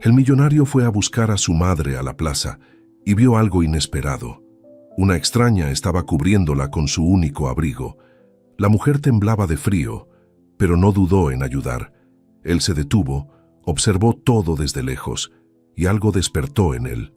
El millonario fue a buscar a su madre a la plaza y vio algo inesperado. Una extraña estaba cubriéndola con su único abrigo. La mujer temblaba de frío, pero no dudó en ayudar. Él se detuvo, observó todo desde lejos, y algo despertó en él.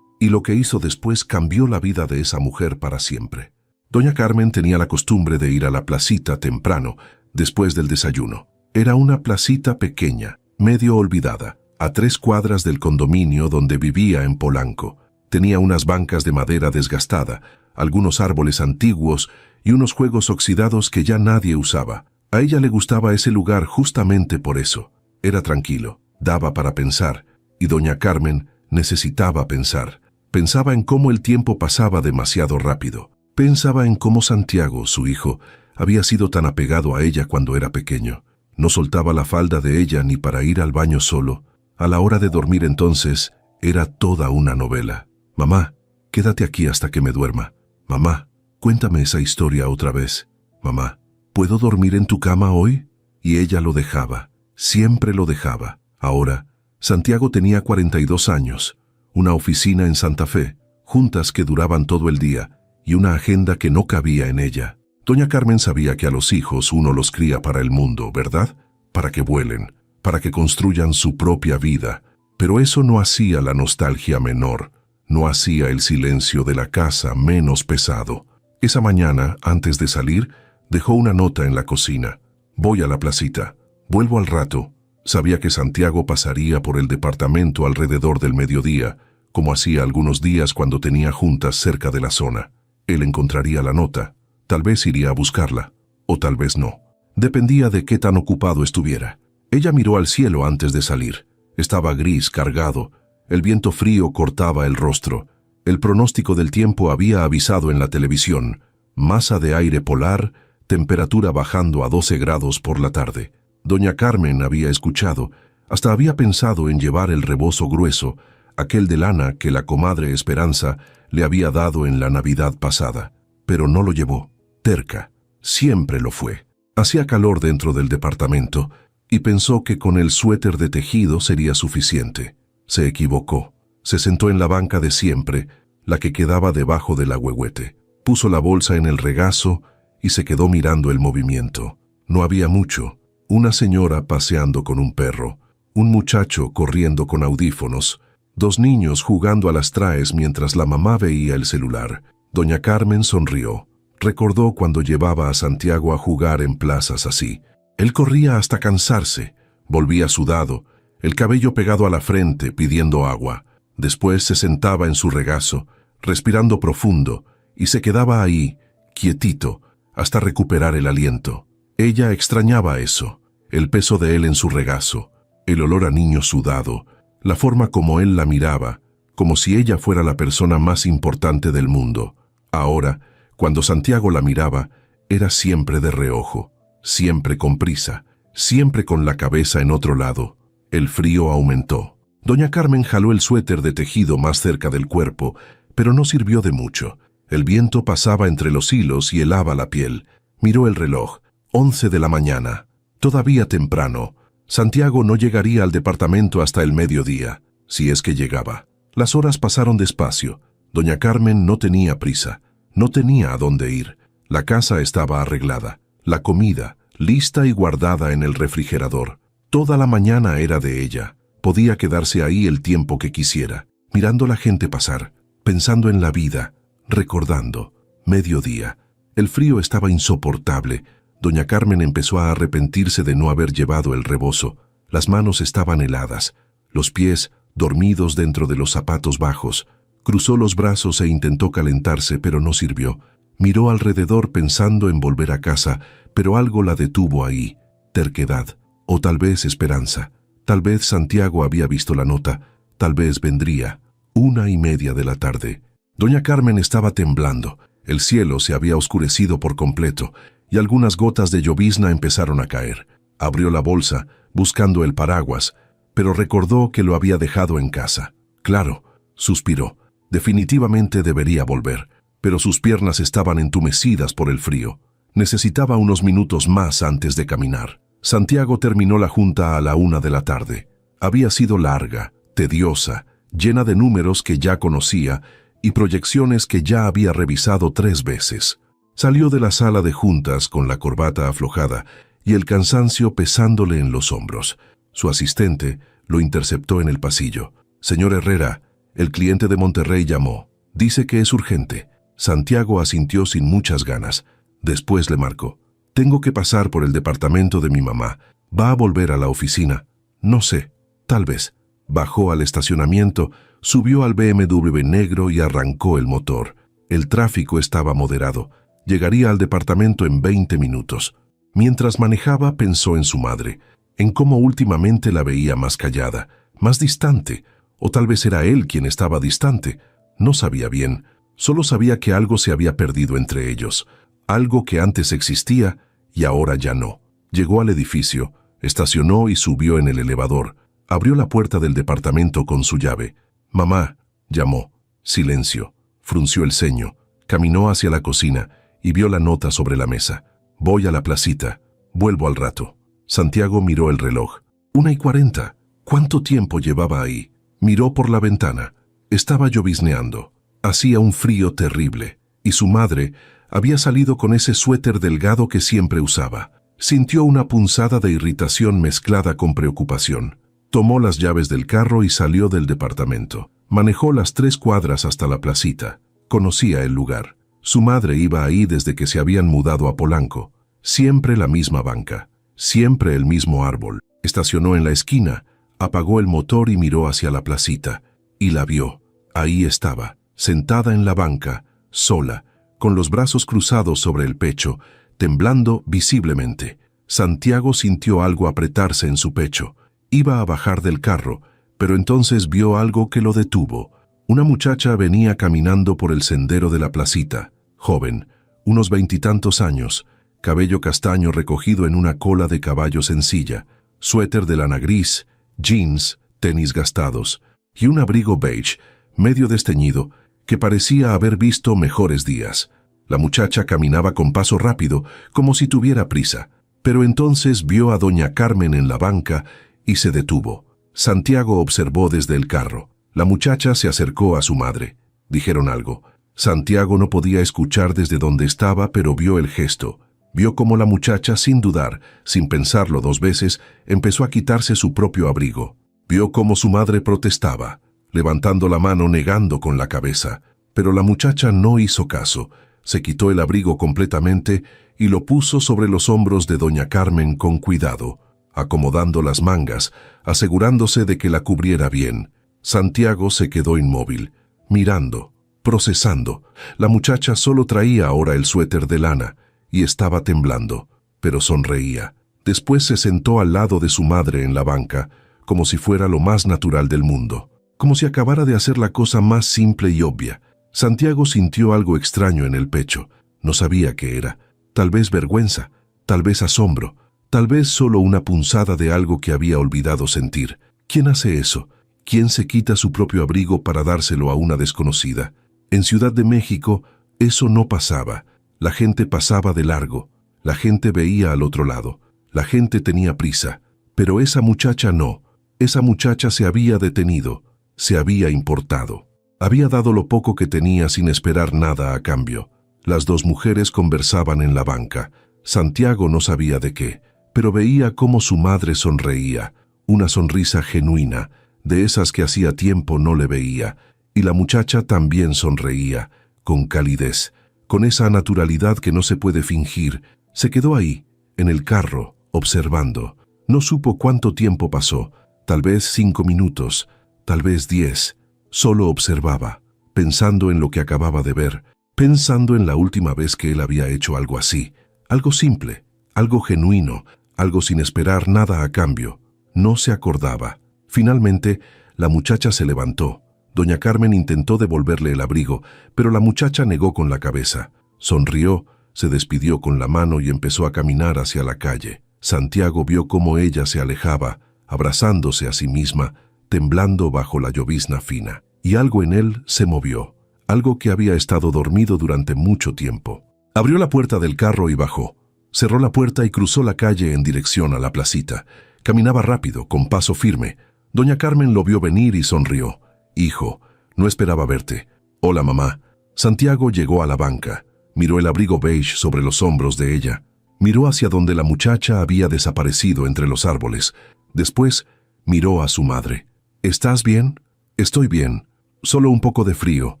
Y lo que hizo después cambió la vida de esa mujer para siempre. Doña Carmen tenía la costumbre de ir a la placita temprano, después del desayuno. Era una placita pequeña, medio olvidada, a 3 cuadras del condominio donde vivía en Polanco. Tenía unas bancas de madera desgastada, algunos árboles antiguos y unos juegos oxidados que ya nadie usaba. A ella le gustaba ese lugar justamente por eso. Era tranquilo, daba para pensar, y doña Carmen necesitaba pensar. Pensaba en cómo el tiempo pasaba demasiado rápido. Pensaba en cómo Santiago, su hijo, había sido tan apegado a ella cuando era pequeño. No soltaba la falda de ella ni para ir al baño solo. A la hora de dormir entonces, era toda una novela. Mamá, quédate aquí hasta que me duerma. Mamá, cuéntame esa historia otra vez. Mamá, ¿puedo dormir en tu cama hoy? Y ella lo dejaba, siempre lo dejaba. Ahora, Santiago tenía 42 años, una oficina en Santa Fe, juntas que duraban todo el día, y una agenda que no cabía en ella. Doña Carmen sabía que a los hijos uno los cría para el mundo, ¿verdad? Para que vuelen, para que construyan su propia vida. Pero eso no hacía la nostalgia menor, no hacía el silencio de la casa menos pesado. Esa mañana, antes de salir, dejó una nota en la cocina. Voy a la placita. Vuelvo al rato. Sabía que Santiago pasaría por el departamento alrededor del mediodía, como hacía algunos días cuando tenía juntas cerca de la zona. Él encontraría la nota. Tal vez iría a buscarla, o tal vez no. Dependía de qué tan ocupado estuviera. Ella miró al cielo antes de salir. Estaba gris, cargado. El viento frío cortaba el rostro. El pronóstico del tiempo había avisado en la televisión. Masa de aire polar, temperatura bajando a 12 grados por la tarde. Doña Carmen había escuchado, hasta había pensado en llevar el rebozo grueso, aquel de lana que la comadre Esperanza le había dado en la Navidad pasada. Pero no lo llevó. Terca. Siempre lo fue. Hacía calor dentro del departamento y pensó que con el suéter de tejido sería suficiente. Se equivocó. Se sentó en la banca de siempre, la que quedaba debajo del ahuehuete. Puso la bolsa en el regazo y se quedó mirando el movimiento. No había mucho. Una señora paseando con un perro, un muchacho corriendo con audífonos, 2 niños jugando a las traes mientras la mamá veía el celular. Doña Carmen sonrió. Recordó cuando llevaba a Santiago a jugar en plazas así. Él corría hasta cansarse, volvía sudado, el cabello pegado a la frente pidiendo agua. Después se sentaba en su regazo, respirando profundo, y se quedaba ahí, quietito, hasta recuperar el aliento. Ella extrañaba eso, el peso de él en su regazo, el olor a niño sudado, la forma como él la miraba, como si ella fuera la persona más importante del mundo. Ahora, cuando Santiago la miraba, era siempre de reojo, siempre con prisa, siempre con la cabeza en otro lado. El frío aumentó. Doña Carmen jaló el suéter de tejido más cerca del cuerpo, pero no sirvió de mucho. El viento pasaba entre los hilos y helaba la piel. Miró el reloj. 11 de la mañana. Todavía temprano. Santiago no llegaría al departamento hasta el mediodía, si es que llegaba. Las horas pasaron despacio. Doña Carmen no tenía prisa. No tenía a dónde ir. La casa estaba arreglada. La comida, lista y guardada en el refrigerador. Toda la mañana era de ella. Podía quedarse ahí el tiempo que quisiera, mirando la gente pasar, pensando en la vida, recordando. Mediodía. El frío estaba insoportable. Doña Carmen empezó a arrepentirse de no haber llevado el rebozo. Las manos estaban heladas, los pies dormidos dentro de los zapatos bajos. Cruzó los brazos e intentó calentarse, pero no sirvió. Miró alrededor pensando en volver a casa, pero algo la detuvo ahí. Terquedad, o tal vez esperanza. Tal vez Santiago había visto la nota, tal vez vendría. 1:30 de la tarde. Doña Carmen estaba temblando. El cielo se había oscurecido por completo y algunas gotas de llovizna empezaron a caer. Abrió la bolsa, buscando el paraguas, pero recordó que lo había dejado en casa. Claro, suspiró. Definitivamente debería volver, pero sus piernas estaban entumecidas por el frío. Necesitaba unos minutos más antes de caminar. Santiago terminó la junta a la 1 de la tarde. Había sido larga, tediosa, llena de números que ya conocía y proyecciones que ya había revisado 3 veces. Salió de la sala de juntas con la corbata aflojada y el cansancio pesándole en los hombros. Su asistente lo interceptó en el pasillo. «Señor Herrera, el cliente de Monterrey llamó. Dice que es urgente». Santiago asintió sin muchas ganas. Después le marcó. «Tengo que pasar por el departamento de mi mamá. ¿Va a volver a la oficina?» «No sé. Tal vez». Bajó al estacionamiento, subió al BMW negro y arrancó el motor. El tráfico estaba moderado. Llegaría al departamento en 20 minutos. Mientras manejaba, pensó en su madre, en cómo últimamente la veía más callada, más distante, o tal vez era él quien estaba distante. No sabía bien, solo sabía que algo se había perdido entre ellos, algo que antes existía y ahora ya no. Llegó al edificio, estacionó y subió en el elevador. Abrió la puerta del departamento con su llave. «Mamá», llamó. Silencio. Frunció el ceño, caminó hacia la cocina y vio la nota sobre la mesa. «Voy a la placita. Vuelvo al rato». Santiago miró el reloj. 1:40. ¿Cuánto tiempo llevaba ahí? Miró por la ventana. Estaba llovizneando. Hacía un frío terrible, y su madre había salido con ese suéter delgado que siempre usaba. Sintió una punzada de irritación mezclada con preocupación. Tomó las llaves del carro y salió del departamento. Manejó las 3 cuadras hasta la placita. Conocía el lugar. Su madre iba ahí desde que se habían mudado a Polanco. Siempre la misma banca. Siempre el mismo árbol. Estacionó en la esquina, apagó el motor y miró hacia la placita. Y la vio. Ahí estaba, sentada en la banca, sola, con los brazos cruzados sobre el pecho, temblando visiblemente. Santiago sintió algo apretarse en su pecho. Iba a bajar del carro, pero entonces vio algo que lo detuvo. Una muchacha venía caminando por el sendero de la placita, joven, unos 20 y tantos años, cabello castaño recogido en una cola de caballo sencilla, suéter de lana gris, jeans, tenis gastados y un abrigo beige, medio desteñido, que parecía haber visto mejores días. La muchacha caminaba con paso rápido, como si tuviera prisa, pero entonces vio a doña Carmen en la banca y se detuvo. Santiago observó desde el carro. La muchacha se acercó a su madre. Dijeron algo. Santiago no podía escuchar desde donde estaba, pero vio el gesto. Vio cómo la muchacha, sin dudar, sin pensarlo 2 veces, empezó a quitarse su propio abrigo. Vio cómo su madre protestaba, levantando la mano, negando con la cabeza. Pero la muchacha no hizo caso. Se quitó el abrigo completamente y lo puso sobre los hombros de doña Carmen con cuidado, acomodando las mangas, asegurándose de que la cubriera bien. Santiago se quedó inmóvil, mirando, procesando. La muchacha solo traía ahora el suéter de lana y estaba temblando, pero sonreía. Después se sentó al lado de su madre en la banca, como si fuera lo más natural del mundo, como si acabara de hacer la cosa más simple y obvia. Santiago sintió algo extraño en el pecho. No sabía qué era. Tal vez vergüenza, tal vez asombro, tal vez solo una punzada de algo que había olvidado sentir. ¿Quién hace eso? ¿Quién se quita su propio abrigo para dárselo a una desconocida? En Ciudad de México, eso no pasaba. La gente pasaba de largo. La gente veía al otro lado. La gente tenía prisa. Pero esa muchacha no. Esa muchacha se había detenido. Se había importado. Había dado lo poco que tenía sin esperar nada a cambio. Las 2 mujeres conversaban en la banca. Santiago no sabía de qué, pero veía cómo su madre sonreía, una sonrisa genuina, de esas que hacía tiempo no le veía, y la muchacha también sonreía, con calidez, con esa naturalidad que no se puede fingir. Se quedó ahí, en el carro, observando. No supo cuánto tiempo pasó, tal vez 5 minutos, tal vez 10. Solo observaba, pensando en lo que acababa de ver, pensando en la última vez que él había hecho algo así, algo simple, algo genuino, algo sin esperar nada a cambio. No se acordaba. Finalmente, la muchacha se levantó. Doña Carmen intentó devolverle el abrigo, pero la muchacha negó con la cabeza. Sonrió, se despidió con la mano y empezó a caminar hacia la calle. Santiago vio cómo ella se alejaba, abrazándose a sí misma, temblando bajo la llovizna fina. Y algo en él se movió, algo que había estado dormido durante mucho tiempo. Abrió la puerta del carro y bajó. Cerró la puerta y cruzó la calle en dirección a la placita. Caminaba rápido, con paso firme. Doña Carmen lo vio venir y sonrió. «Hijo, no esperaba verte». «Hola, mamá». Santiago llegó a la banca. Miró el abrigo beige sobre los hombros de ella. Miró hacia donde la muchacha había desaparecido entre los árboles. Después miró a su madre. «¿Estás bien?» «Estoy bien. Solo un poco de frío».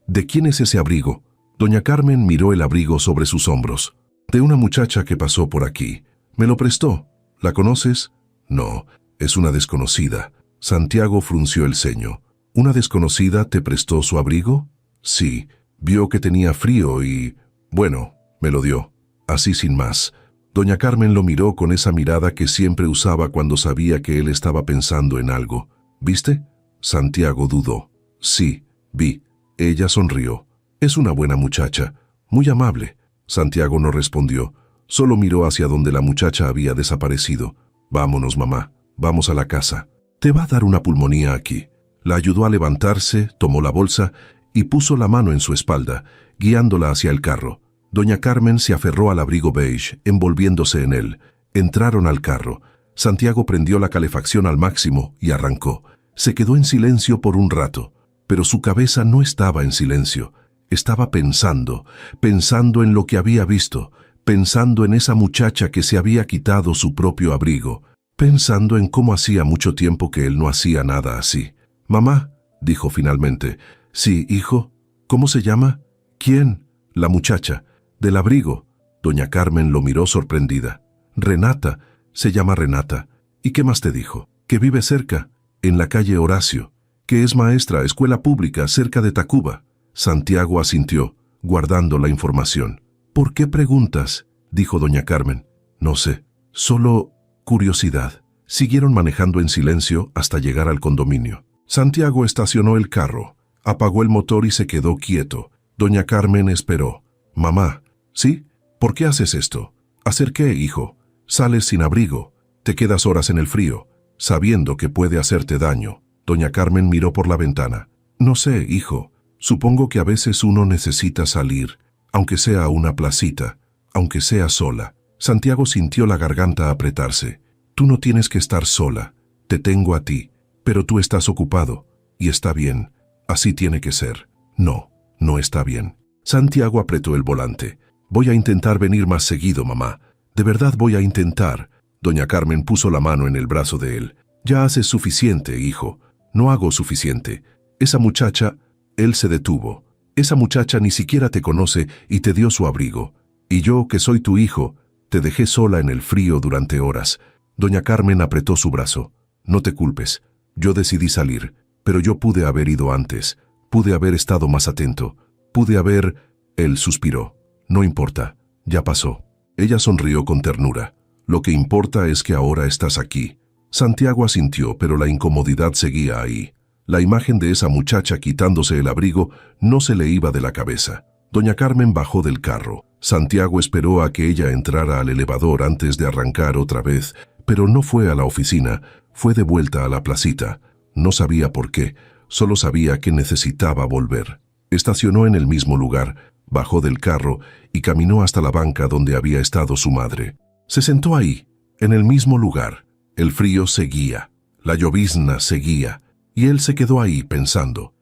«¿De quién es ese abrigo?» Doña Carmen miró el abrigo sobre sus hombros. «De una muchacha que pasó por aquí. Me lo prestó. ¿La conoces?» «No, es una desconocida». Santiago frunció el ceño. «¿Una desconocida te prestó su abrigo?» «Sí. Vio que tenía frío y... bueno, me lo dio. Así sin más». Doña Carmen lo miró con esa mirada que siempre usaba cuando sabía que él estaba pensando en algo. «¿Viste?» Santiago dudó. «Sí, vi». Ella sonrió. «Es una buena muchacha, muy amable». Santiago no respondió, solo miró hacia donde la muchacha había desaparecido. «Vámonos, mamá, vamos a la casa. Te va a dar una pulmonía aquí». La ayudó a levantarse, tomó la bolsa y puso la mano en su espalda, guiándola hacia el carro. Doña Carmen se aferró al abrigo beige, envolviéndose en él. Entraron al carro. Santiago prendió la calefacción al máximo y arrancó. Se quedó en silencio por un rato, pero su cabeza no estaba en silencio. Estaba pensando en lo que había visto, pensando en esa muchacha que se había quitado su propio abrigo, pensando en cómo hacía mucho tiempo que él no hacía nada así. «Mamá», dijo finalmente. «Sí, hijo. ¿Cómo se llama?» «¿Quién?» «La muchacha. Del abrigo». Doña Carmen lo miró sorprendida. «Renata. Se llama Renata. ¿Y qué más te dijo?» «Que vive cerca, en la calle Horacio. Que es maestra, escuela pública, cerca de Tacuba». Santiago asintió, guardando la información. «¿Por qué preguntas?», dijo doña Carmen. «No sé. Solo curiosidad». Siguieron manejando en silencio hasta llegar al condominio. Santiago estacionó el carro, apagó el motor y se quedó quieto. Doña Carmen esperó. «Mamá». «¿Sí? ¿Por qué haces esto?» «¿Hacer qué, hijo? Sales sin abrigo. Te quedas horas en el frío, sabiendo que puede hacerte daño». Doña Carmen miró por la ventana. «No sé, hijo. Supongo que a veces uno necesita salir, aunque sea a una placita, aunque sea sola». Santiago sintió la garganta apretarse. «Tú no tienes que estar sola. Te tengo a ti. Pero tú estás ocupado. Y está bien. Así tiene que ser». «No, no está bien». Santiago apretó el volante. «Voy a intentar venir más seguido, mamá. De verdad voy a intentar». Doña Carmen puso la mano en el brazo de él. «Ya haces suficiente, hijo». «No hago suficiente. Esa muchacha...» Él se detuvo. «Esa muchacha ni siquiera te conoce y te dio su abrigo. Y yo, que soy tu hijo, te dejé sola en el frío durante horas». Doña Carmen apretó su brazo. «No te culpes. Yo decidí salir, pero yo pude haber ido antes. Pude haber estado más atento. Pude haber...» Él suspiró. «No importa. Ya pasó». Ella sonrió con ternura. «Lo que importa es que ahora estás aquí». Santiago asintió, pero la incomodidad seguía ahí. La imagen de esa muchacha quitándose el abrigo no se le iba de la cabeza. Doña Carmen bajó del carro. Santiago esperó a que ella entrara al elevador antes de arrancar otra vez, pero no fue a la oficina, fue de vuelta a la placita. No sabía por qué, solo sabía que necesitaba volver. Estacionó en el mismo lugar, bajó del carro y caminó hasta la banca donde había estado su madre. Se sentó ahí, en el mismo lugar. El frío seguía, la llovizna seguía. Y él se quedó ahí pensando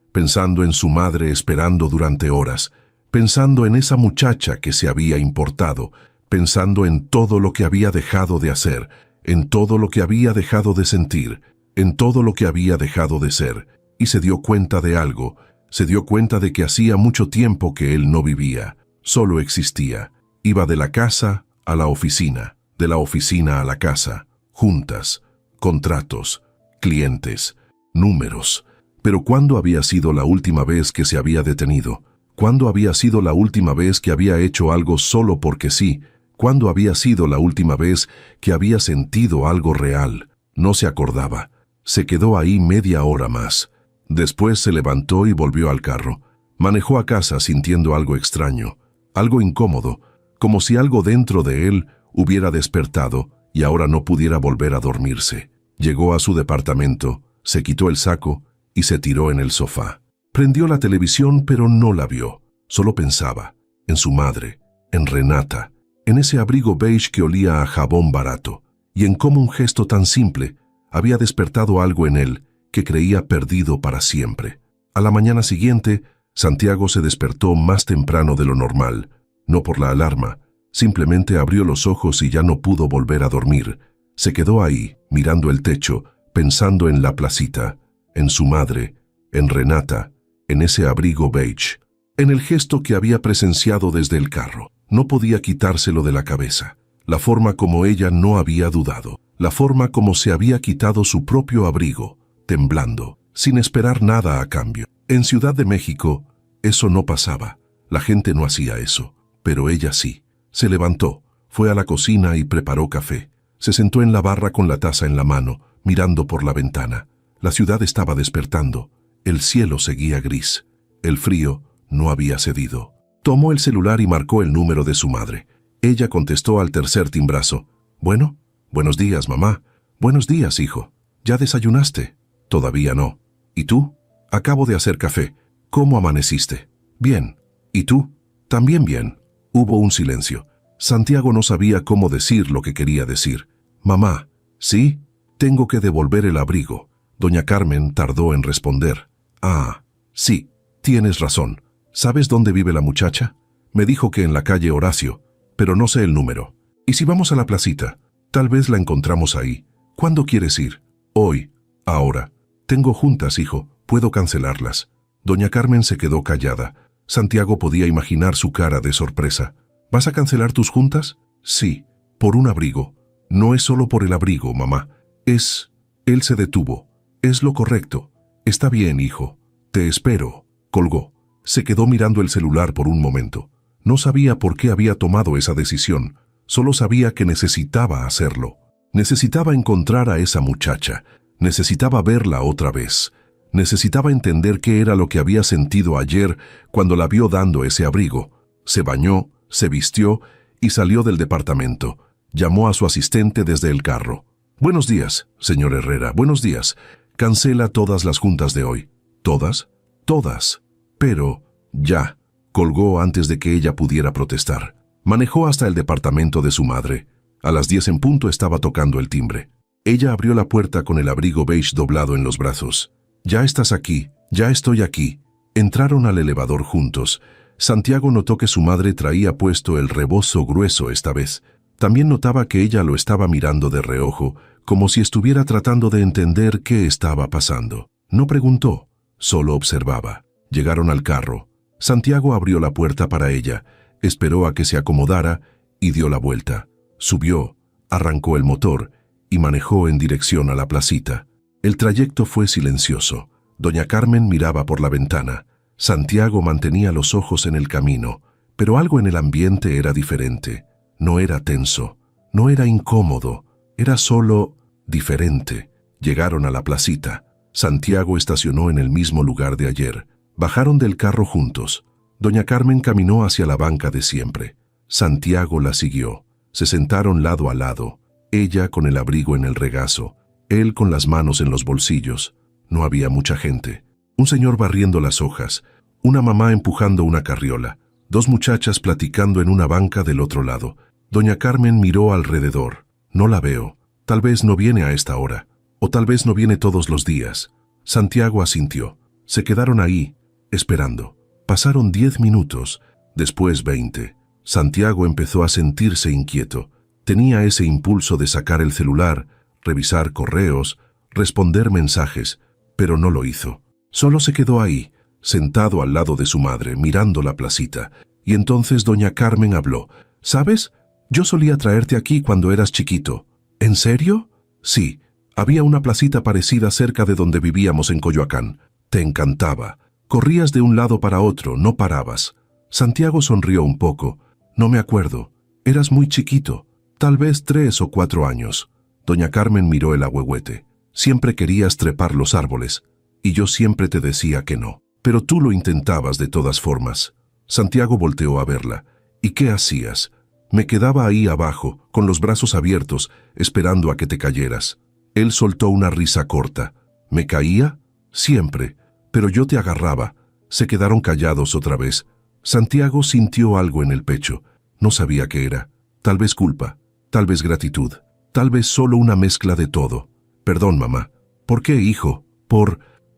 en su madre esperando durante horas, pensando en esa muchacha que se había importado, pensando en todo lo que había dejado de hacer, en todo lo que había dejado de sentir, en todo lo que había dejado de ser, y se dio cuenta de algo, se dio cuenta de que hacía mucho tiempo que él no vivía, solo existía. Iba de la casa a la oficina, de la oficina a la casa, juntas, contratos, clientes, números. Pero ¿cuándo había sido la última vez que se había detenido? ¿Cuándo había sido la última vez que había hecho algo solo porque sí? ¿Cuándo había sido la última vez que había sentido algo real? No se acordaba. Se quedó ahí media hora más. Después se levantó y volvió al carro. Manejó a casa sintiendo algo extraño, algo incómodo, como si algo dentro de él hubiera despertado y ahora no pudiera volver a dormirse. Llegó a su departamento, se quitó el saco y se tiró en el sofá. Prendió la televisión, pero no la vio. Solo pensaba en su madre, en Renata, en ese abrigo beige que olía a jabón barato, y en cómo un gesto tan simple había despertado algo en él que creía perdido para siempre. A la mañana siguiente, Santiago se despertó más temprano de lo normal, no por la alarma, simplemente abrió los ojos y ya no pudo volver a dormir. Se quedó ahí, mirando el techo, pensando en la placita, en su madre, en Renata, en ese abrigo beige, en el gesto que había presenciado desde el carro. No podía quitárselo de la cabeza. La forma como ella no había dudado, la forma como se había quitado su propio abrigo, temblando, sin esperar nada a cambio. En Ciudad de México, eso no pasaba. La gente no hacía eso, pero ella sí. Se levantó, fue a la cocina y preparó café. Se sentó en la barra con la taza en la mano, mirando por la ventana. La ciudad estaba despertando. El cielo seguía gris. El frío no había cedido. Tomó el celular y marcó el número de su madre. Ella contestó al tercer timbrazo. «Bueno, buenos días, mamá. Buenos días, hijo. ¿Ya desayunaste?» «Todavía no. ¿Y tú?» «Acabo de hacer café. ¿Cómo amaneciste?» «Bien. ¿Y tú?» «También bien». Hubo un silencio. Santiago no sabía cómo decir lo que quería decir. «Mamá, ¿sí? Tengo que devolver el abrigo». Doña Carmen tardó en responder. «Ah, sí, tienes razón. ¿Sabes dónde vive la muchacha?» «Me dijo que en la calle Horacio, pero no sé el número. ¿Y si vamos a la placita? Tal vez la encontramos ahí. ¿Cuándo quieres ir?» «Hoy. Ahora. Tengo juntas, hijo. Puedo cancelarlas». Doña Carmen se quedó callada. Santiago podía imaginar su cara de sorpresa. «¿Vas a cancelar tus juntas?» «Sí, por un abrigo». «No es solo por el abrigo, mamá. Es...» Él se detuvo. «Es lo correcto. Está bien, hijo. Te espero». Colgó. Se quedó mirando el celular por un momento. No sabía por qué había tomado esa decisión. Solo sabía que necesitaba hacerlo. Necesitaba encontrar a esa muchacha. Necesitaba verla otra vez. Necesitaba entender qué era lo que había sentido ayer cuando la vio dando ese abrigo. Se bañó, se vistió y salió del departamento. Llamó a su asistente desde el carro. «Buenos días, señor Herrera, buenos días. Cancela todas las juntas de hoy». «¿Todas?» «Todas». «Pero, ya». Colgó antes de que ella pudiera protestar. Manejó hasta el departamento de su madre. A las 10 en punto estaba tocando el timbre. Ella abrió la puerta con el abrigo beige doblado en los brazos. «Ya estás aquí, ya estoy aquí». Entraron al elevador juntos. Santiago notó que su madre traía puesto el rebozo grueso esta vez. También notaba que ella lo estaba mirando de reojo, como si estuviera tratando de entender qué estaba pasando. No preguntó, solo observaba. Llegaron al carro. Santiago abrió la puerta para ella, esperó a que se acomodara y dio la vuelta. Subió, arrancó el motor y manejó en dirección a la placita. El trayecto fue silencioso. Doña Carmen miraba por la ventana. Santiago mantenía los ojos en el camino, pero algo en el ambiente era diferente. No era tenso, no era incómodo, era solo diferente. Llegaron a la placita. Santiago estacionó en el mismo lugar de ayer. Bajaron del carro juntos. Doña Carmen caminó hacia la banca de siempre. Santiago la siguió. Se sentaron lado a lado, ella con el abrigo en el regazo, él con las manos en los bolsillos. No había mucha gente. Un señor barriendo las hojas, una mamá empujando una carriola, dos muchachas platicando en una banca del otro lado. Doña Carmen miró alrededor. No la veo. Tal vez no viene a esta hora, o tal vez no viene todos los días. Santiago asintió. Se quedaron ahí, esperando. Pasaron 10 minutos, después 20. Santiago empezó a sentirse inquieto. Tenía ese impulso de sacar el celular, revisar correos, responder mensajes, pero no lo hizo. Solo se quedó ahí, sentado al lado de su madre, mirando la placita. Y entonces doña Carmen habló. «¿Sabes? Yo solía traerte aquí cuando eras chiquito». «¿En serio?» «Sí. Había una placita parecida cerca de donde vivíamos en Coyoacán. Te encantaba. Corrías de un lado para otro, no parabas». Santiago sonrió un poco. «No me acuerdo. Eras muy chiquito. Tal vez 3 o 4 años». Doña Carmen miró el ahuehuete. «Siempre querías trepar los árboles, y yo siempre te decía que no. Pero tú lo intentabas de todas formas». Santiago volteó a verla. «¿Y qué hacías?» «Me quedaba ahí abajo, con los brazos abiertos, esperando a que te cayeras». Él soltó una risa corta. «¿Me caía?» «Siempre. Pero yo te agarraba». Se quedaron callados otra vez. Santiago sintió algo en el pecho. No sabía qué era. Tal vez culpa, tal vez gratitud, tal vez solo una mezcla de todo. «Perdón, mamá». «¿Por qué, hijo?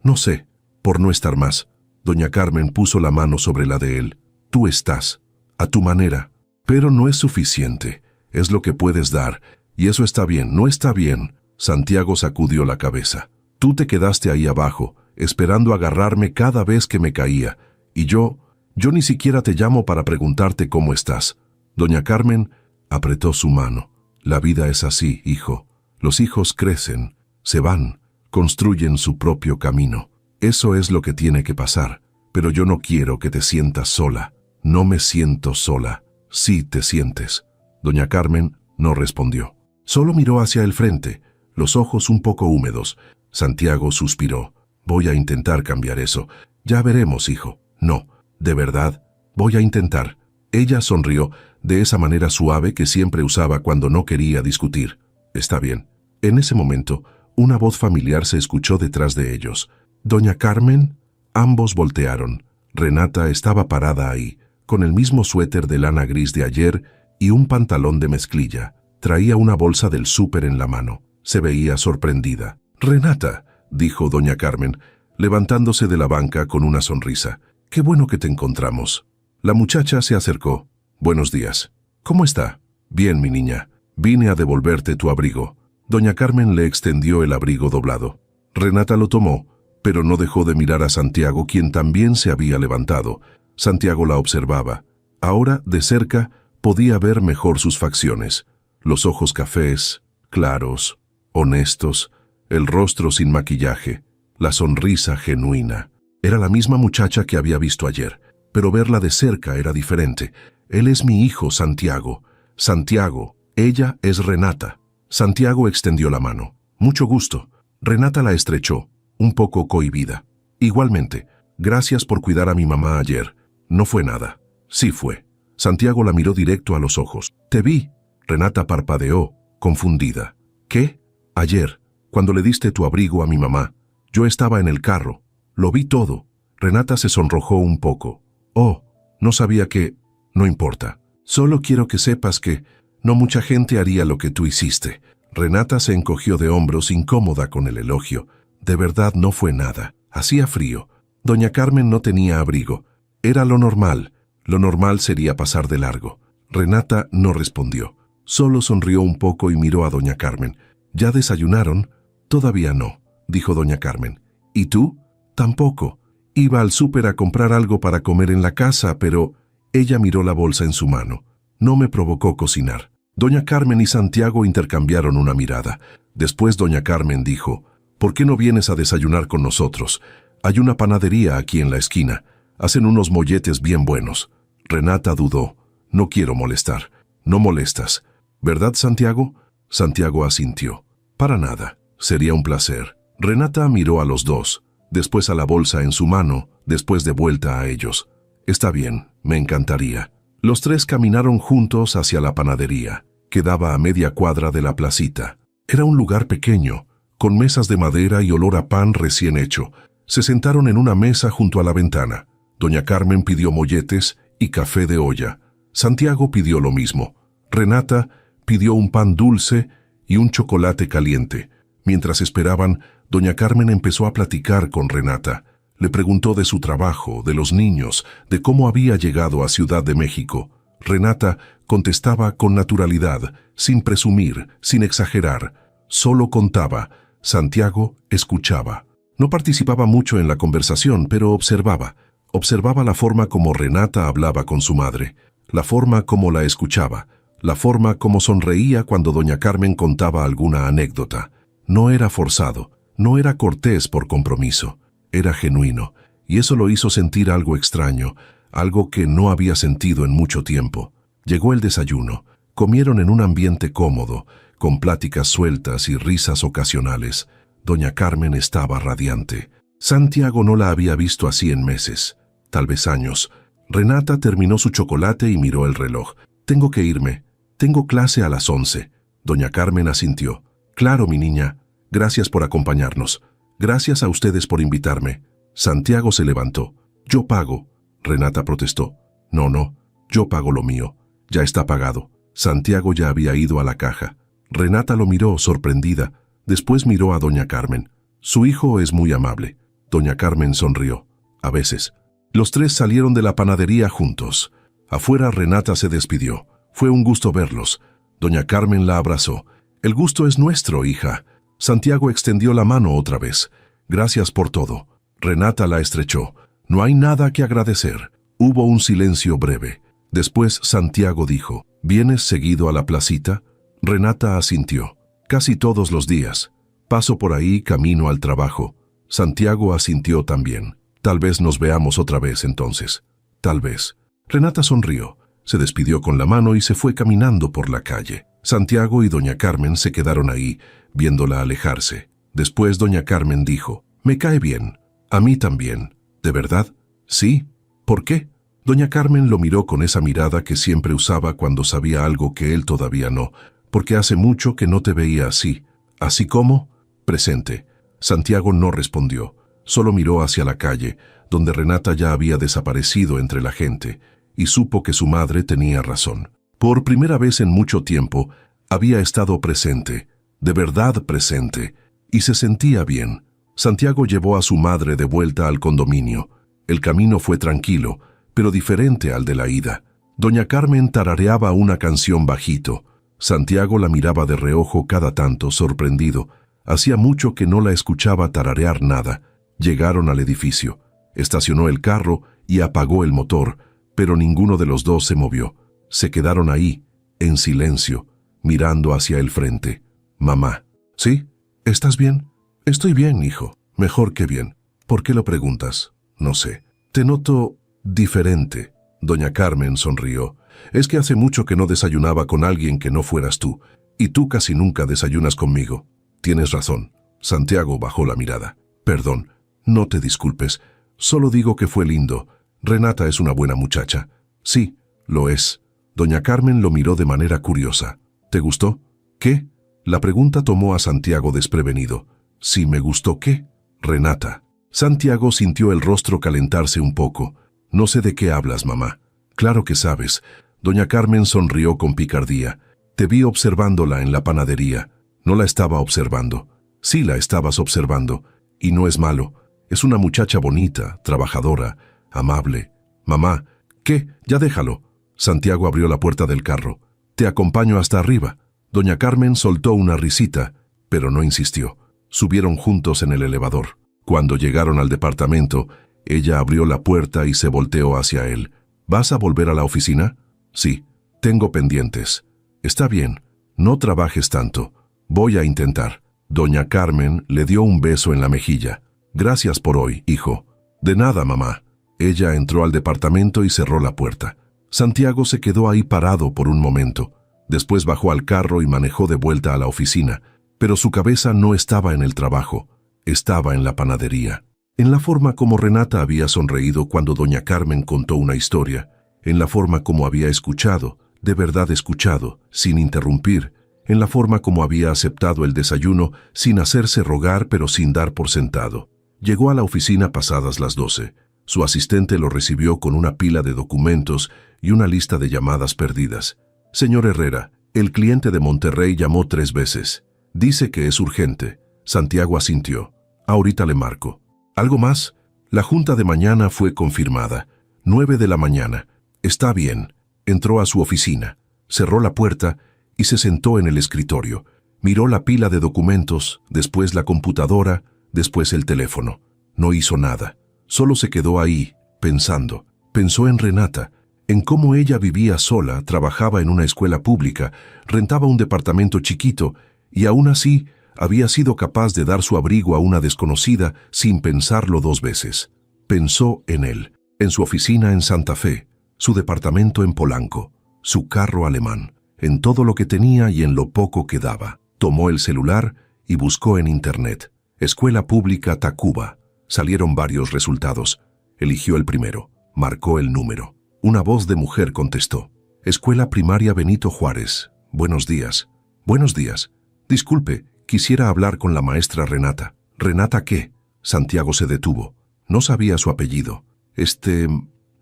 no sé, por no estar más. Doña Carmen puso la mano sobre la de él. Tú estás, a tu manera, pero no es suficiente. Es lo que puedes dar, y eso está bien, no está bien. Santiago sacudió la cabeza. Tú te quedaste ahí abajo, esperando agarrarme cada vez que me caía, y yo ni siquiera te llamo para preguntarte cómo estás. Doña Carmen apretó su mano. La vida es así, hijo. Los hijos crecen, se van, construyen su propio camino. Eso es lo que tiene que pasar. Pero yo no quiero que te sientas sola. No me siento sola. Sí te sientes. Doña Carmen no respondió. Solo miró hacia el frente, los ojos un poco húmedos. Santiago suspiró. Voy a intentar cambiar eso. Ya veremos, hijo. No, de verdad, voy a intentar. Ella sonrió de esa manera suave que siempre usaba cuando no quería discutir. Está bien. En ese momento, una voz familiar se escuchó detrás de ellos. «¿Doña Carmen?» Ambos voltearon. Renata estaba parada ahí, con el mismo suéter de lana gris de ayer y un pantalón de mezclilla. Traía una bolsa del súper en la mano. Se veía sorprendida. «Renata», dijo doña Carmen, levantándose de la banca con una sonrisa. «Qué bueno que te encontramos». La muchacha se acercó. «Buenos días. ¿Cómo está?» «Bien, mi niña. Vine a devolverte tu abrigo». Doña Carmen le extendió el abrigo doblado. Renata lo tomó, pero no dejó de mirar a Santiago, quien también se había levantado. Santiago la observaba. Ahora, de cerca, podía ver mejor sus facciones. Los ojos cafés, claros, honestos, el rostro sin maquillaje, la sonrisa genuina. Era la misma muchacha que había visto ayer, pero verla de cerca era diferente. «Él es mi hijo, Santiago. Santiago, ella es Renata». Santiago extendió la mano. «Mucho gusto». Renata la estrechó, un poco cohibida. «Igualmente, gracias por cuidar a mi mamá ayer. No fue nada». «Sí fue». Santiago la miró directo a los ojos. «Te vi». Renata parpadeó, confundida. «¿Qué?» «Ayer, cuando le diste tu abrigo a mi mamá. Yo estaba en el carro. Lo vi todo». Renata se sonrojó un poco. «Oh, no sabía que...» «No importa. Solo quiero que sepas que no mucha gente haría lo que tú hiciste». Renata se encogió de hombros, incómoda con el elogio. De verdad no fue nada. Hacía frío. Doña Carmen no tenía abrigo. Era lo normal. Lo normal sería pasar de largo. Renata no respondió. Solo sonrió un poco y miró a doña Carmen. «¿Ya desayunaron?» «Todavía no», dijo doña Carmen. «¿Y tú?» «Tampoco. Iba al súper a comprar algo para comer en la casa, pero...» Ella miró la bolsa en su mano. «No me provocó cocinar». Doña Carmen y Santiago intercambiaron una mirada. Después doña Carmen dijo: «¿Por qué no vienes a desayunar con nosotros? Hay una panadería aquí en la esquina. Hacen unos molletes bien buenos». Renata dudó. «No quiero molestar». «No molestas, ¿verdad, Santiago?» Santiago asintió. «Para nada. Sería un placer». Renata miró a los dos, después a la bolsa en su mano, después de vuelta a ellos. «Está bien, me encantaría». Los tres caminaron juntos hacia la panadería. Quedaba a media cuadra de la placita. Era un lugar pequeño, con mesas de madera y olor a pan recién hecho. Se sentaron en una mesa junto a la ventana. Doña Carmen pidió molletes y café de olla. Santiago pidió lo mismo. Renata pidió un pan dulce y un chocolate caliente. Mientras esperaban, doña Carmen empezó a platicar con Renata. Le preguntó de su trabajo, de los niños, de cómo había llegado a Ciudad de México. Renata contestaba con naturalidad, sin presumir, sin exagerar. Solo contaba. Santiago escuchaba. No participaba mucho en la conversación, pero observaba. Observaba la forma como Renata hablaba con su madre, la forma como la escuchaba, la forma como sonreía cuando doña Carmen contaba alguna anécdota. No era forzado, no era cortés por compromiso. Era genuino, y eso lo hizo sentir algo extraño, algo que no había sentido en mucho tiempo. Llegó el desayuno. Comieron en un ambiente cómodo, con pláticas sueltas y risas ocasionales. Doña Carmen estaba radiante. Santiago no la había visto así en meses, tal vez años. Renata terminó su chocolate y miró el reloj. «Tengo que irme. Tengo clase a las 11». Doña Carmen asintió. «Claro, mi niña. Gracias por acompañarnos. Gracias a ustedes por invitarme». Santiago se levantó. «Yo pago». Renata protestó. «No, yo pago lo mío. Ya está pagado». Santiago ya había ido a la caja. Renata lo miró sorprendida. Después miró a doña Carmen. Su hijo es muy amable. Doña Carmen sonrió. A veces. Los tres salieron de la panadería juntos. Afuera Renata se despidió. Fue un gusto verlos. Doña Carmen la abrazó. El gusto es nuestro, hija. Santiago extendió la mano otra vez. Gracias por todo. Renata la estrechó. No hay nada que agradecer. Hubo un silencio breve. Después Santiago dijo, ¿vienes seguido a la placita? Renata asintió. Casi todos los días. Paso por ahí camino al trabajo. Santiago asintió también. Tal vez nos veamos otra vez entonces. Tal vez. Renata sonrió. Se despidió con la mano y se fue caminando por la calle. Santiago y doña Carmen se quedaron ahí, viéndola alejarse. Después doña Carmen dijo, «Me cae bien. A mí también. ¿De verdad?» «Sí». «¿Por qué?» Doña Carmen lo miró con esa mirada que siempre usaba cuando sabía algo que él todavía no. «Porque hace mucho que no te veía así». «¿Así cómo?» «Presente». Santiago no respondió. Solo miró hacia la calle, donde Renata ya había desaparecido entre la gente, y supo que su madre tenía razón. Por primera vez en mucho tiempo, había estado presente, de verdad presente, y se sentía bien. Santiago llevó a su madre de vuelta al condominio. El camino fue tranquilo, pero diferente al de la ida. Doña Carmen tarareaba una canción bajito. Santiago la miraba de reojo cada tanto, sorprendido. Hacía mucho que no la escuchaba tararear nada. Llegaron al edificio. Estacionó el carro y apagó el motor, pero ninguno de los dos se movió. Se quedaron ahí, en silencio, mirando hacia el frente. «Mamá». «¿Sí? ¿Estás bien?» «Estoy bien, hijo. Mejor que bien». «¿Por qué lo preguntas?» «No sé. Te noto diferente». Doña Carmen sonrió. «Es que hace mucho que no desayunaba con alguien que no fueras tú, y tú casi nunca desayunas conmigo». «Tienes razón». Santiago bajó la mirada. «Perdón, no te disculpes. Solo digo que fue lindo. Renata es una buena muchacha». «Sí, lo es». Doña Carmen lo miró de manera curiosa. «¿Te gustó?» «¿Qué?» La pregunta tomó a Santiago desprevenido. «¿Si me gustó qué?» «Renata». Santiago sintió el rostro calentarse un poco. «No sé de qué hablas, mamá». «Claro que sabes». Doña Carmen sonrió con picardía. «Te vi observándola en la panadería». «No la estaba observando». «Sí la estabas observando. Y no es malo. Es una muchacha bonita, trabajadora, amable». «Mamá». «¿Qué? Ya déjalo». Santiago abrió la puerta del carro. «Te acompaño hasta arriba». Doña Carmen soltó una risita, pero no insistió. Subieron juntos en el elevador. Cuando llegaron al departamento, ella abrió la puerta y se volteó hacia él. «¿Vas a volver a la oficina?» «Sí. Tengo pendientes». «Está bien. No trabajes tanto. Voy a intentar». Doña Carmen le dio un beso en la mejilla. «Gracias por hoy, hijo». «De nada, mamá». Ella entró al departamento y cerró la puerta. Santiago se quedó ahí parado por un momento. Después bajó al carro y manejó de vuelta a la oficina. Pero su cabeza no estaba en el trabajo. Estaba en la panadería. En la forma como Renata había sonreído cuando doña Carmen contó una historia. En la forma como había escuchado, de verdad escuchado, sin interrumpir. En la forma como había aceptado el desayuno, sin hacerse rogar pero sin dar por sentado. Llegó a la oficina pasadas las 12. Su asistente lo recibió con una pila de documentos y una lista de llamadas perdidas. «Señor Herrera, el cliente de Monterrey llamó 3 veces. Dice que es urgente». Santiago asintió. «Ahorita le marco». «¿Algo más?» «La junta de mañana fue confirmada. 9 de la mañana. Está bien». Entró a su oficina, cerró la puerta y se sentó en el escritorio. Miró la pila de documentos, después la computadora, después el teléfono. No hizo nada. Solo se quedó ahí, pensando. Pensó en Renata, en cómo ella vivía sola, trabajaba en una escuela pública, rentaba un departamento chiquito y aún así había sido capaz de dar su abrigo a una desconocida sin pensarlo 2 veces. Pensó en él, en su oficina en Santa Fe, su departamento en Polanco, su carro alemán, en todo lo que tenía y en lo poco que daba. Tomó el celular y buscó en internet. Escuela Pública Tacuba. Salieron varios resultados. Eligió el primero. Marcó el número. Una voz de mujer contestó. Escuela Primaria Benito Juárez. Buenos días. Buenos días. Disculpe, quisiera hablar con la maestra Renata. ¿Renata qué? Santiago se detuvo. No sabía su apellido.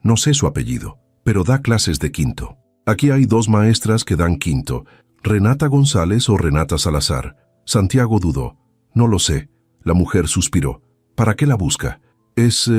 No sé su apellido, pero da clases de quinto. Aquí hay 2 maestras que dan quinto. ¿Renata González o Renata Salazar? Santiago dudó. No lo sé. La mujer suspiró. ¿Para qué la busca? Es